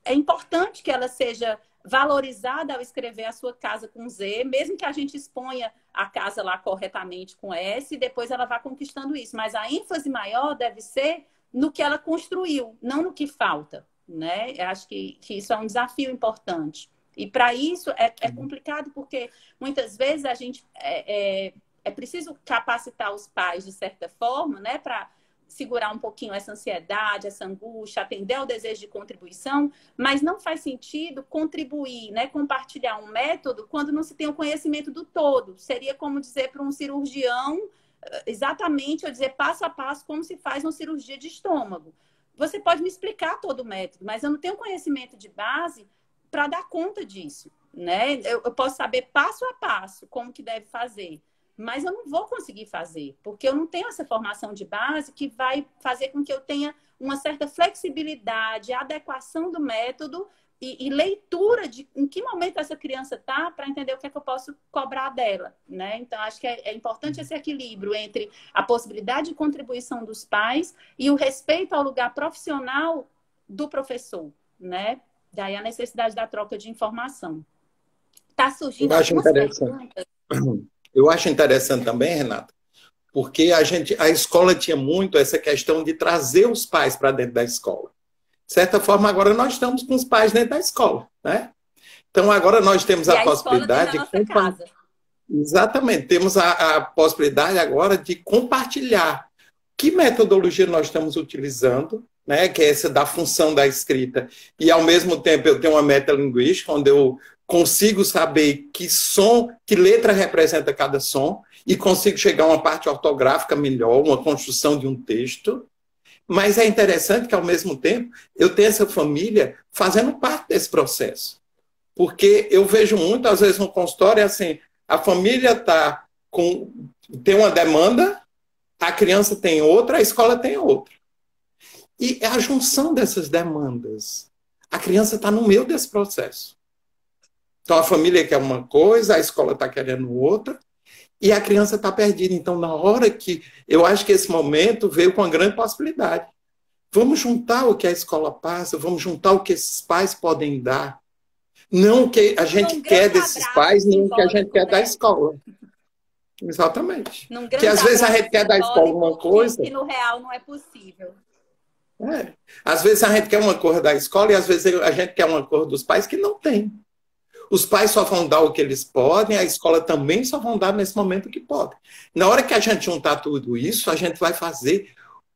é importante que ela seja valorizada ao escrever a sua casa com Z, mesmo que a gente exponha a casa lá corretamente com S, e depois ela vá conquistando isso. Mas a ênfase maior deve ser no que ela construiu, não no que falta, né? Eu acho que isso é um desafio importante. E para isso é complicado, porque muitas vezes a gente é preciso capacitar os pais de certa forma, né, para segurar um pouquinho essa ansiedade, essa angústia, atender ao desejo de contribuição, mas não faz sentido contribuir, né, compartilhar um método quando não se tem o conhecimento do todo. Seria como dizer para um cirurgião, exatamente, eu dizer passo a passo como se faz uma cirurgia de estômago. Você pode me explicar todo o método, mas eu não tenho conhecimento de base para dar conta disso, né? Eu posso saber passo a passo como que deve fazer, mas eu não vou conseguir fazer, porque eu não tenho essa formação de base que vai fazer com que eu tenha uma certa flexibilidade, adequação do método e leitura de em que momento essa criança está para entender o que é que eu posso cobrar dela, né? Então, acho que é importante esse equilíbrio entre a possibilidade de contribuição dos pais e o respeito ao lugar profissional do professor, né? Daí a necessidade da troca de informação. Está surgindo algumas perguntas. Eu acho interessante também, Renata, porque a escola tinha muito essa questão de trazer os pais para dentro da escola. De certa forma, agora nós estamos com os pais dentro da escola, né? Então, agora nós temos a possibilidade de... Casa. Exatamente, temos a possibilidade agora de compartilhar que metodologia nós estamos utilizando, né? Que é essa da função da escrita. E, ao mesmo tempo, eu tenho uma metalinguística, onde eu consigo saber que som, que letra representa cada som, e consigo chegar a uma parte ortográfica melhor, uma construção de um texto. Mas é interessante que, ao mesmo tempo, eu tenho essa família fazendo parte desse processo. Porque eu vejo muitas vezes no consultório, assim, a família tem uma demanda, a criança tem outra, a escola tem outra. E é a junção dessas demandas. A criança está no meio desse processo. Então, a família quer uma coisa, a escola está querendo outra, e a criança está perdida. Então, na hora que... Eu acho que esse momento veio com uma grande possibilidade. Vamos juntar o que a escola passa, vamos juntar o que esses pais podem dar. Não o que a gente quer desses pais, nem o que a gente quer da escola. Exatamente. Porque às vezes a gente quer da escola uma coisa... que no real não é possível. Às vezes a gente quer uma coisa da escola e às vezes a gente quer uma coisa dos pais que não tem. Os pais só vão dar o que eles podem, a escola também só vão dar nesse momento o que pode. Na hora que a gente juntar tudo isso, a gente vai fazer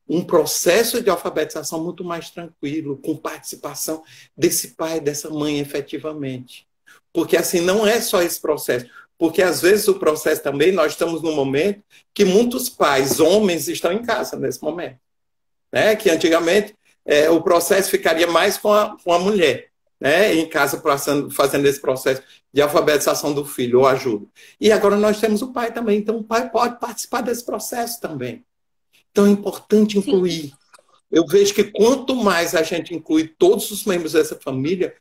um processo de alfabetização muito mais tranquilo, com participação desse pai e dessa mãe efetivamente. Porque assim, não é só esse processo. Porque às vezes o processo também, nós estamos num momento que muitos pais, homens, estão em casa nesse momento. Né? Que antigamente o processo ficaria mais com a mulher. Né, em casa fazendo esse processo de alfabetização do filho, ou ajuda. E agora nós temos o pai também, então o pai pode participar desse processo também. Então é importante incluir. Sim. Eu vejo que quanto mais a gente inclui todos os membros dessa família,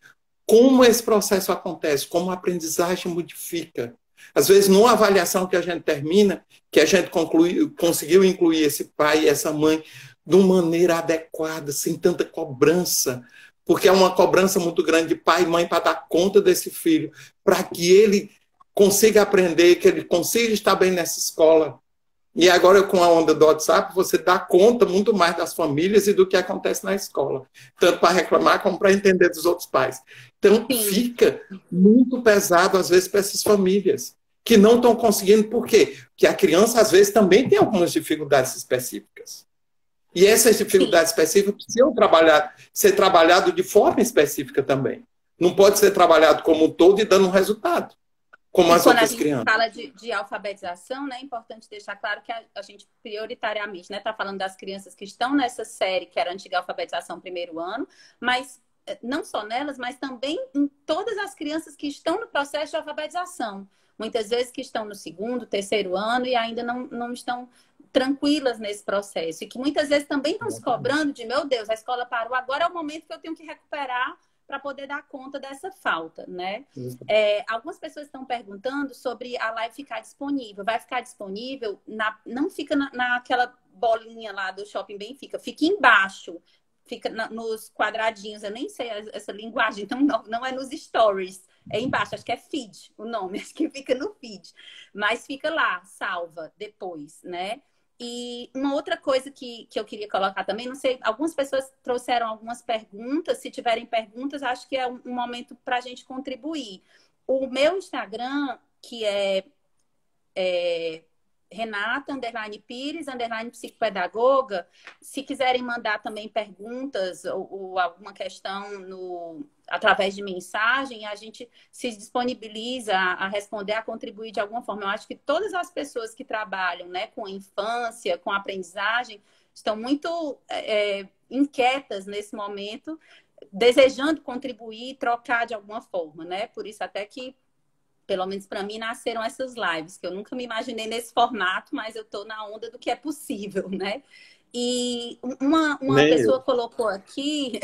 como esse processo acontece, como a aprendizagem modifica. Às vezes, numa avaliação que a gente termina, que a gente conseguiu incluir esse pai e essa mãe de uma maneira adequada, sem tanta cobrança, porque é uma cobrança muito grande de pai e mãe para dar conta desse filho, para que ele consiga aprender, que ele consiga estar bem nessa escola. E agora, com a onda do WhatsApp, você dá conta muito mais das famílias e do que acontece na escola, tanto para reclamar como para entender dos outros pais. Então, fica muito pesado, às vezes, para essas famílias, que não estão conseguindo. Por quê? Porque a criança, às vezes, também tem algumas dificuldades específicas. E essas dificuldades específicas precisam ser trabalhado de forma específica também. Não pode ser trabalhado como um todo e dando um resultado, como as outras crianças. Quando a gente fala de alfabetização, né, é importante deixar claro que a gente prioritariamente está falando das crianças que estão nessa série, que era a antiga alfabetização primeiro ano, mas não só nelas, mas também em todas as crianças que estão no processo de alfabetização. Muitas vezes que estão no segundo, terceiro ano e ainda não estão tranquilas nesse processo. E que muitas vezes também estão se cobrando de, meu Deus, a escola parou, agora é o momento que eu tenho que recuperar para poder dar conta dessa falta, né? Algumas pessoas estão perguntando sobre a live ficar disponível. Vai ficar disponível, não fica naquela bolinha lá do Shopping Benfica, fica embaixo. Fica nos quadradinhos, eu nem sei essa linguagem, então não é nos stories, é embaixo, acho que é feed o nome, acho que fica no feed, mas fica lá, salva depois, né? E uma outra coisa que eu queria colocar também, não sei, algumas pessoas trouxeram algumas perguntas, se tiverem perguntas, acho que é um momento para a gente contribuir. O meu Instagram, que é Renata, _Pires, _psicopedagoga. Se quiserem mandar também perguntas ou alguma questão através de mensagem, a gente se disponibiliza a responder, a contribuir de alguma forma. Eu acho que todas as pessoas que trabalham, né, com a infância, com a aprendizagem, estão muito inquietas nesse momento, desejando contribuir e trocar de alguma forma, né? Por isso até que pelo menos para mim, nasceram essas lives, que eu nunca me imaginei nesse formato, mas eu estou na onda do que é possível, né? E uma pessoa colocou aqui,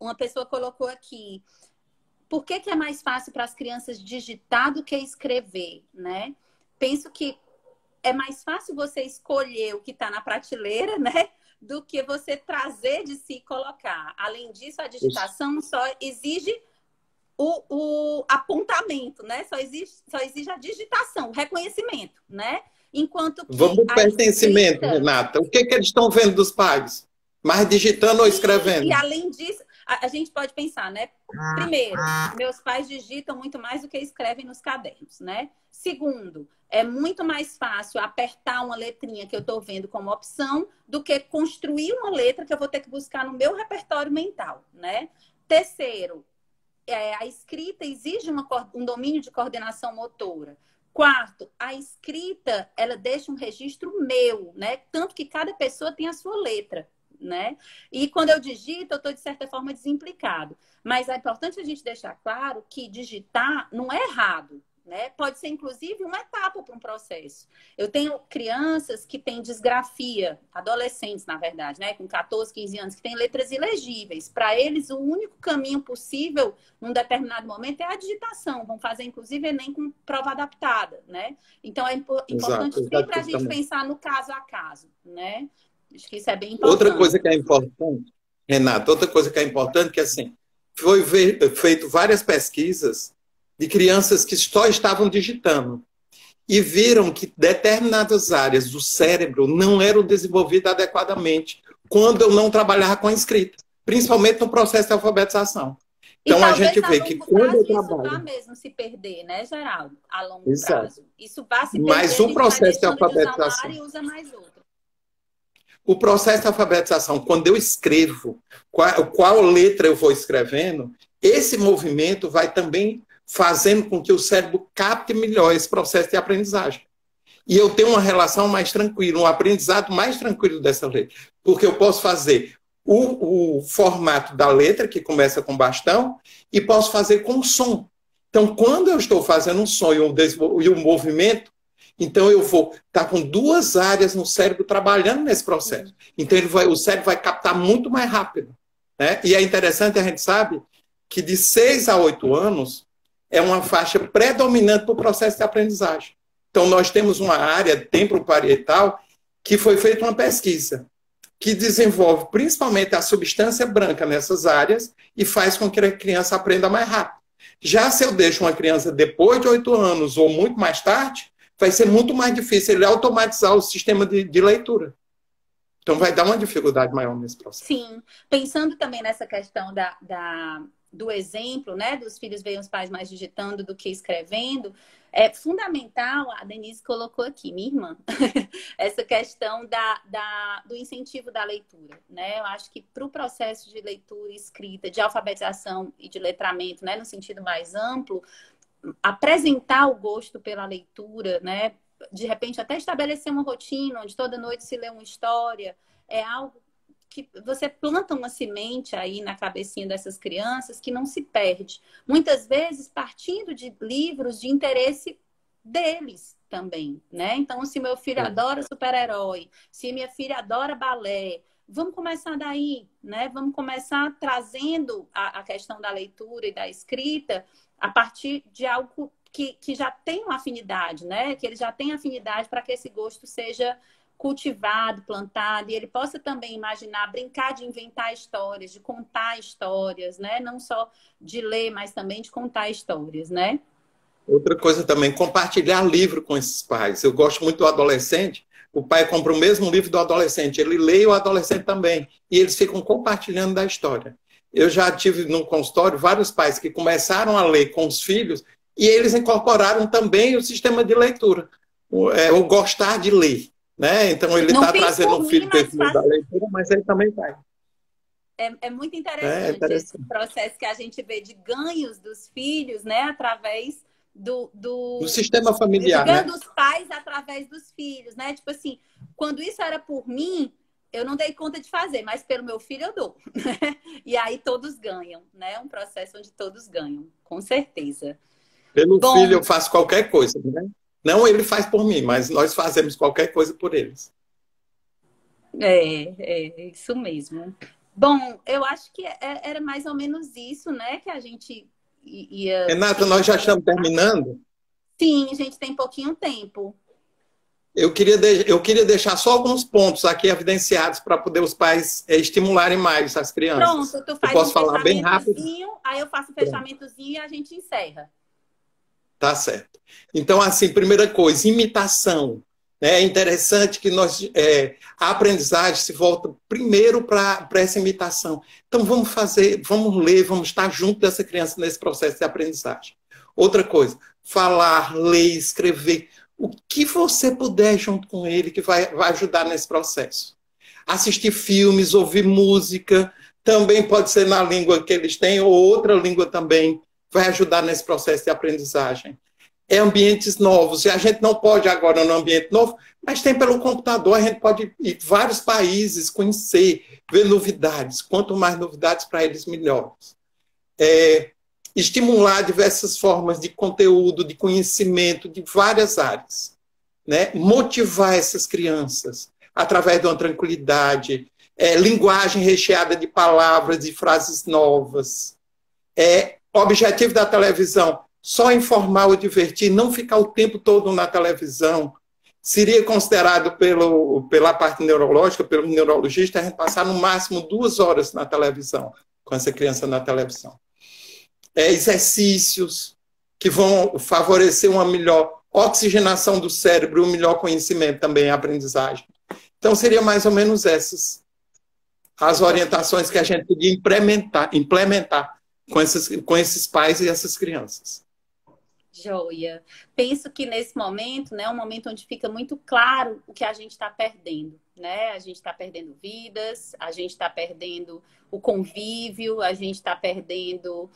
uma pessoa colocou aqui, por que é mais fácil para as crianças digitar do que escrever, né? Penso que é mais fácil você escolher o que está na prateleira, né? Do que você trazer de si e colocar. Além disso, a digitação só exige o apontamento, né? Só exige a digitação, o reconhecimento, né? Enquanto que vamos para o pertencimento, Renata. O que eles estão vendo dos pais? Mais digitando ou escrevendo? E além disso, a gente pode pensar, né? Primeiro, meus pais digitam muito mais do que escrevem nos cadernos, né? Segundo, é muito mais fácil apertar uma letrinha que eu estou vendo como opção do que construir uma letra que eu vou ter que buscar no meu repertório mental, né? Terceiro, a escrita exige um domínio de coordenação motora. Quarto, a escrita, ela deixa um registro meu, né? Tanto que cada pessoa tem a sua letra, né? E quando eu digito, eu estou, de certa forma, desimplicado. Mas é importante a gente deixar claro que digitar não é errado, né? Pode ser, inclusive, uma etapa para um processo. Eu tenho crianças que têm disgrafia, adolescentes, na verdade, né? Com 14, 15 anos, que têm letras ilegíveis. Para eles, o único caminho possível, num determinado momento, é a digitação. Vão fazer, inclusive, Enem com prova adaptada, né? Então, é importante sempre a gente pensar no caso a caso, né? Acho que isso é bem importante. Outra coisa que é importante, Renata, que assim, foi feito várias pesquisas de crianças que só estavam digitando e viram que determinadas áreas do cérebro não eram desenvolvidas adequadamente quando eu não trabalhava com a escrita, principalmente no processo de alfabetização. Então, a gente vê que quando eu trabalho... Isso vai mesmo se perder, né, Geraldo? A longo prazo. Isso vai se perder, mas o processo de alfabetização... de usar uma área e usa mais outra. O processo de alfabetização, quando eu escrevo, qual letra eu vou escrevendo, esse movimento vai também fazendo com que o cérebro capte melhor esse processo de aprendizagem. E eu tenho uma relação mais tranquila, um aprendizado mais tranquilo dessa letra. Porque eu posso fazer o formato da letra, que começa com bastão, e posso fazer com som. Então, quando eu estou fazendo um som e um movimento, então eu vou estar com duas áreas no cérebro trabalhando nesse processo. Então, o cérebro vai captar muito mais rápido, né? E é interessante, a gente sabe que de 6 a 8 anos, é uma faixa predominante para o processo de aprendizagem. Então, nós temos uma área temporoparietal que foi feita uma pesquisa que desenvolve principalmente a substância branca nessas áreas e faz com que a criança aprenda mais rápido. Já se eu deixo uma criança depois de 8 anos ou muito mais tarde, vai ser muito mais difícil ele automatizar o sistema de leitura. Então, vai dar uma dificuldade maior nesse processo. Sim. Pensando também nessa questão do exemplo, né? Dos filhos veem os pais mais digitando do que escrevendo. É fundamental, a Denise colocou aqui, minha irmã, essa questão do incentivo da leitura, né? Eu acho que para o processo de leitura e escrita, de alfabetização e de letramento, né? No sentido mais amplo, apresentar o gosto pela leitura, né? De repente até estabelecer uma rotina onde toda noite se lê uma história, é algo que você planta uma semente aí na cabecinha dessas crianças que não se perde. Muitas vezes partindo de livros de interesse deles também, né? Então, se meu filho adora super-herói, se minha filha adora balé, vamos começar daí, né? Vamos começar trazendo a questão da leitura e da escrita a partir de algo que já tem uma afinidade, né? Que ele já tem afinidade para que esse gosto seja cultivado, plantado, e ele possa também imaginar, brincar de inventar histórias, de contar histórias, né? Não só de ler, mas também de contar histórias, né? Outra coisa também, compartilhar livro com esses pais. Eu gosto muito do adolescente, o pai compra o mesmo livro do adolescente, ele lê e o adolescente também, e eles ficam compartilhando da história. Eu já tive no consultório vários pais que começaram a ler com os filhos e eles incorporaram também o sistema de leitura, o gostar de ler. Né? Então, ele está trazendo o filho para esse mundo da leitura, mas ele também vai. É muito interessante esse processo que a gente vê de ganhos dos filhos, né? Através do sistema familiar, ganho, né? dos pais através dos filhos, né? Tipo assim, quando isso era por mim, eu não dei conta de fazer, mas pelo meu filho eu dou. E aí todos ganham, né? Um processo onde todos ganham, com certeza. Pelo filho eu faço qualquer coisa, né? Não ele faz por mim, mas nós fazemos qualquer coisa por eles. É isso mesmo. Bom, eu acho que era mais ou menos isso, né? Que a gente ia... Renata, nós já estamos terminando? Sim, a gente tem pouquinho tempo. Eu queria deixar só alguns pontos aqui evidenciados para poder os pais estimularem mais as crianças. Pronto, tu faz eu posso falar bem rápido? Aí eu faço um fechamentozinho e a gente encerra. Tá certo. Então, assim, primeira coisa, imitação. É interessante que a aprendizagem se volta primeiro para essa imitação. Então, vamos ler, vamos estar junto dessa criança nesse processo de aprendizagem. Outra coisa, falar, ler, escrever. O que você puder junto com ele que vai ajudar nesse processo. Assistir filmes, ouvir música, também pode ser na língua que eles têm ou outra língua também. Vai ajudar nesse processo de aprendizagem. Ambientes novos. E a gente não pode agora no ambiente novo, mas tem pelo computador, a gente pode ir em vários países, conhecer, ver novidades. Quanto mais novidades para eles, melhores. Estimular diversas formas de conteúdo, de conhecimento, de várias áreas. Né? Motivar essas crianças através de uma tranquilidade, linguagem recheada de palavras e frases novas. O objetivo da televisão, só informar ou divertir, não ficar o tempo todo na televisão. Seria considerado pela parte neurológica, pelo neurologista, a gente passar no máximo 2 horas na televisão, com essa criança na televisão. Exercícios que vão favorecer uma melhor oxigenação do cérebro, um melhor conhecimento também, a aprendizagem. Então, seria mais ou menos essas as orientações que a gente podia implementar com esses pais e essas crianças. Joia. Penso que nesse momento, né, é um momento onde fica muito claro o que a gente está perdendo, né? A gente está perdendo vidas, a gente está perdendo o convívio, a gente está perdendo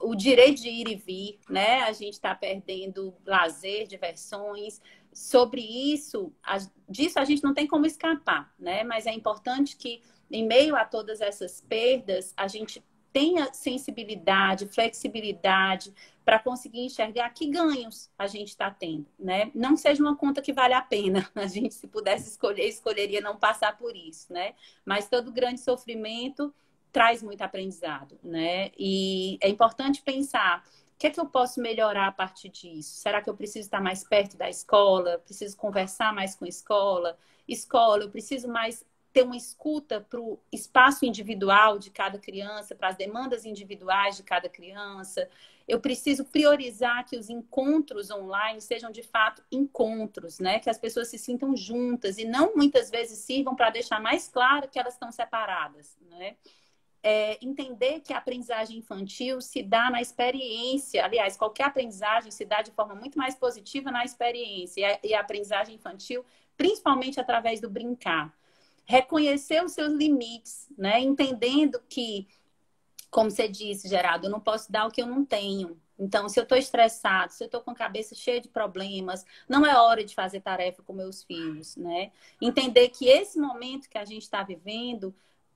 o direito de ir e vir, né? A gente está perdendo lazer, diversões. Sobre isso, disso a gente não tem como escapar, né? Mas é importante que, em meio a todas essas perdas, a gente tenha sensibilidade, flexibilidade para conseguir enxergar que ganhos a gente está tendo, né? Não seja uma conta que vale a pena. A gente, se pudesse escolher, escolheria não passar por isso, né? Mas todo grande sofrimento traz muito aprendizado, né? E é importante pensar: o que é que eu posso melhorar a partir disso? Será que eu preciso estar mais perto da escola? Preciso conversar mais com a escola? Escola, eu preciso mais ter uma escuta para o espaço individual de cada criança, para as demandas individuais de cada criança. Eu preciso priorizar que os encontros online sejam, de fato, encontros, né? Que as pessoas se sintam juntas e não, muitas vezes, sirvam para deixar mais claro que elas estão separadas, né? Entender que a aprendizagem infantil se dá na experiência. Aliás, qualquer aprendizagem se dá de forma muito mais positiva na experiência. E a aprendizagem infantil, principalmente através do brincar. Reconhecer os seus limites, né? Entendendo que, como você disse, Geraldo, eu não posso dar o que eu não tenho, Então, se eu estou estressado, se eu estou com a cabeça cheia de problemas, não é hora de fazer tarefa com meus filhos, né? Entender que esse momento que a gente está vivendo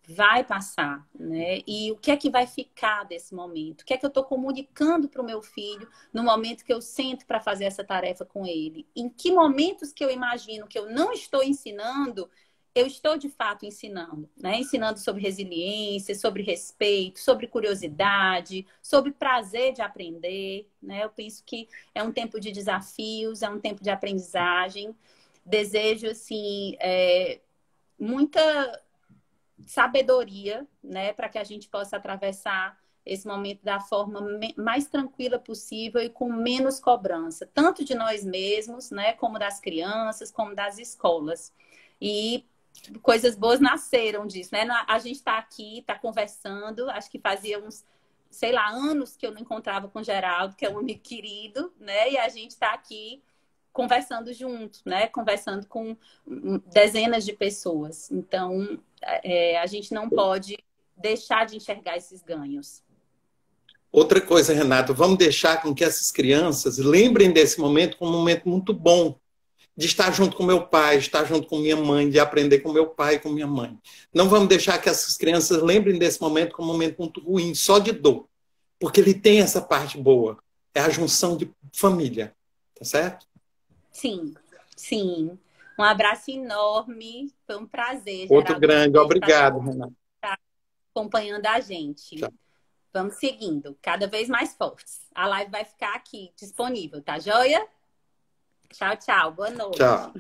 vai passar, né? E o que é que vai ficar desse momento? O que é que eu estou comunicando para o meu filho no momento que eu sento para fazer essa tarefa com ele? Em que momentos que eu imagino que eu não estou ensinando, eu estou de fato ensinando, né? Ensinando sobre resiliência, sobre respeito, sobre curiosidade, sobre prazer de aprender, né? Eu penso que é um tempo de desafios, é um tempo de aprendizagem. Desejo, assim, muita sabedoria, né? Para que a gente possa atravessar esse momento da forma mais tranquila possível e com menos cobrança, tanto de nós mesmos, né? Como das crianças, como das escolas. E coisas boas nasceram disso, né? A gente está aqui, está conversando. Acho que fazia uns, sei lá, anos que eu não encontrava com o Geraldo, que é um amigo querido, né? E a gente está aqui conversando junto, né? Conversando com dezenas de pessoas. Então, a gente não pode deixar de enxergar esses ganhos. Outra coisa, Renato, vamos deixar com que essas crianças lembrem desse momento como um momento muito bom, de estar junto com meu pai, de estar junto com minha mãe, de aprender com meu pai e com minha mãe. Não vamos deixar que essas crianças lembrem desse momento como um momento muito ruim, só de dor. Porque ele tem essa parte boa. É a junção de família. Tá certo? Sim, sim. Um abraço enorme. Foi um prazer, Outro Geraldo. grande. Obrigado, Renato. Acompanhando a gente. Tchau. Vamos seguindo, cada vez mais fortes. A live vai ficar aqui disponível, tá joia? Tchau, tchau. Boa noite. Tchau.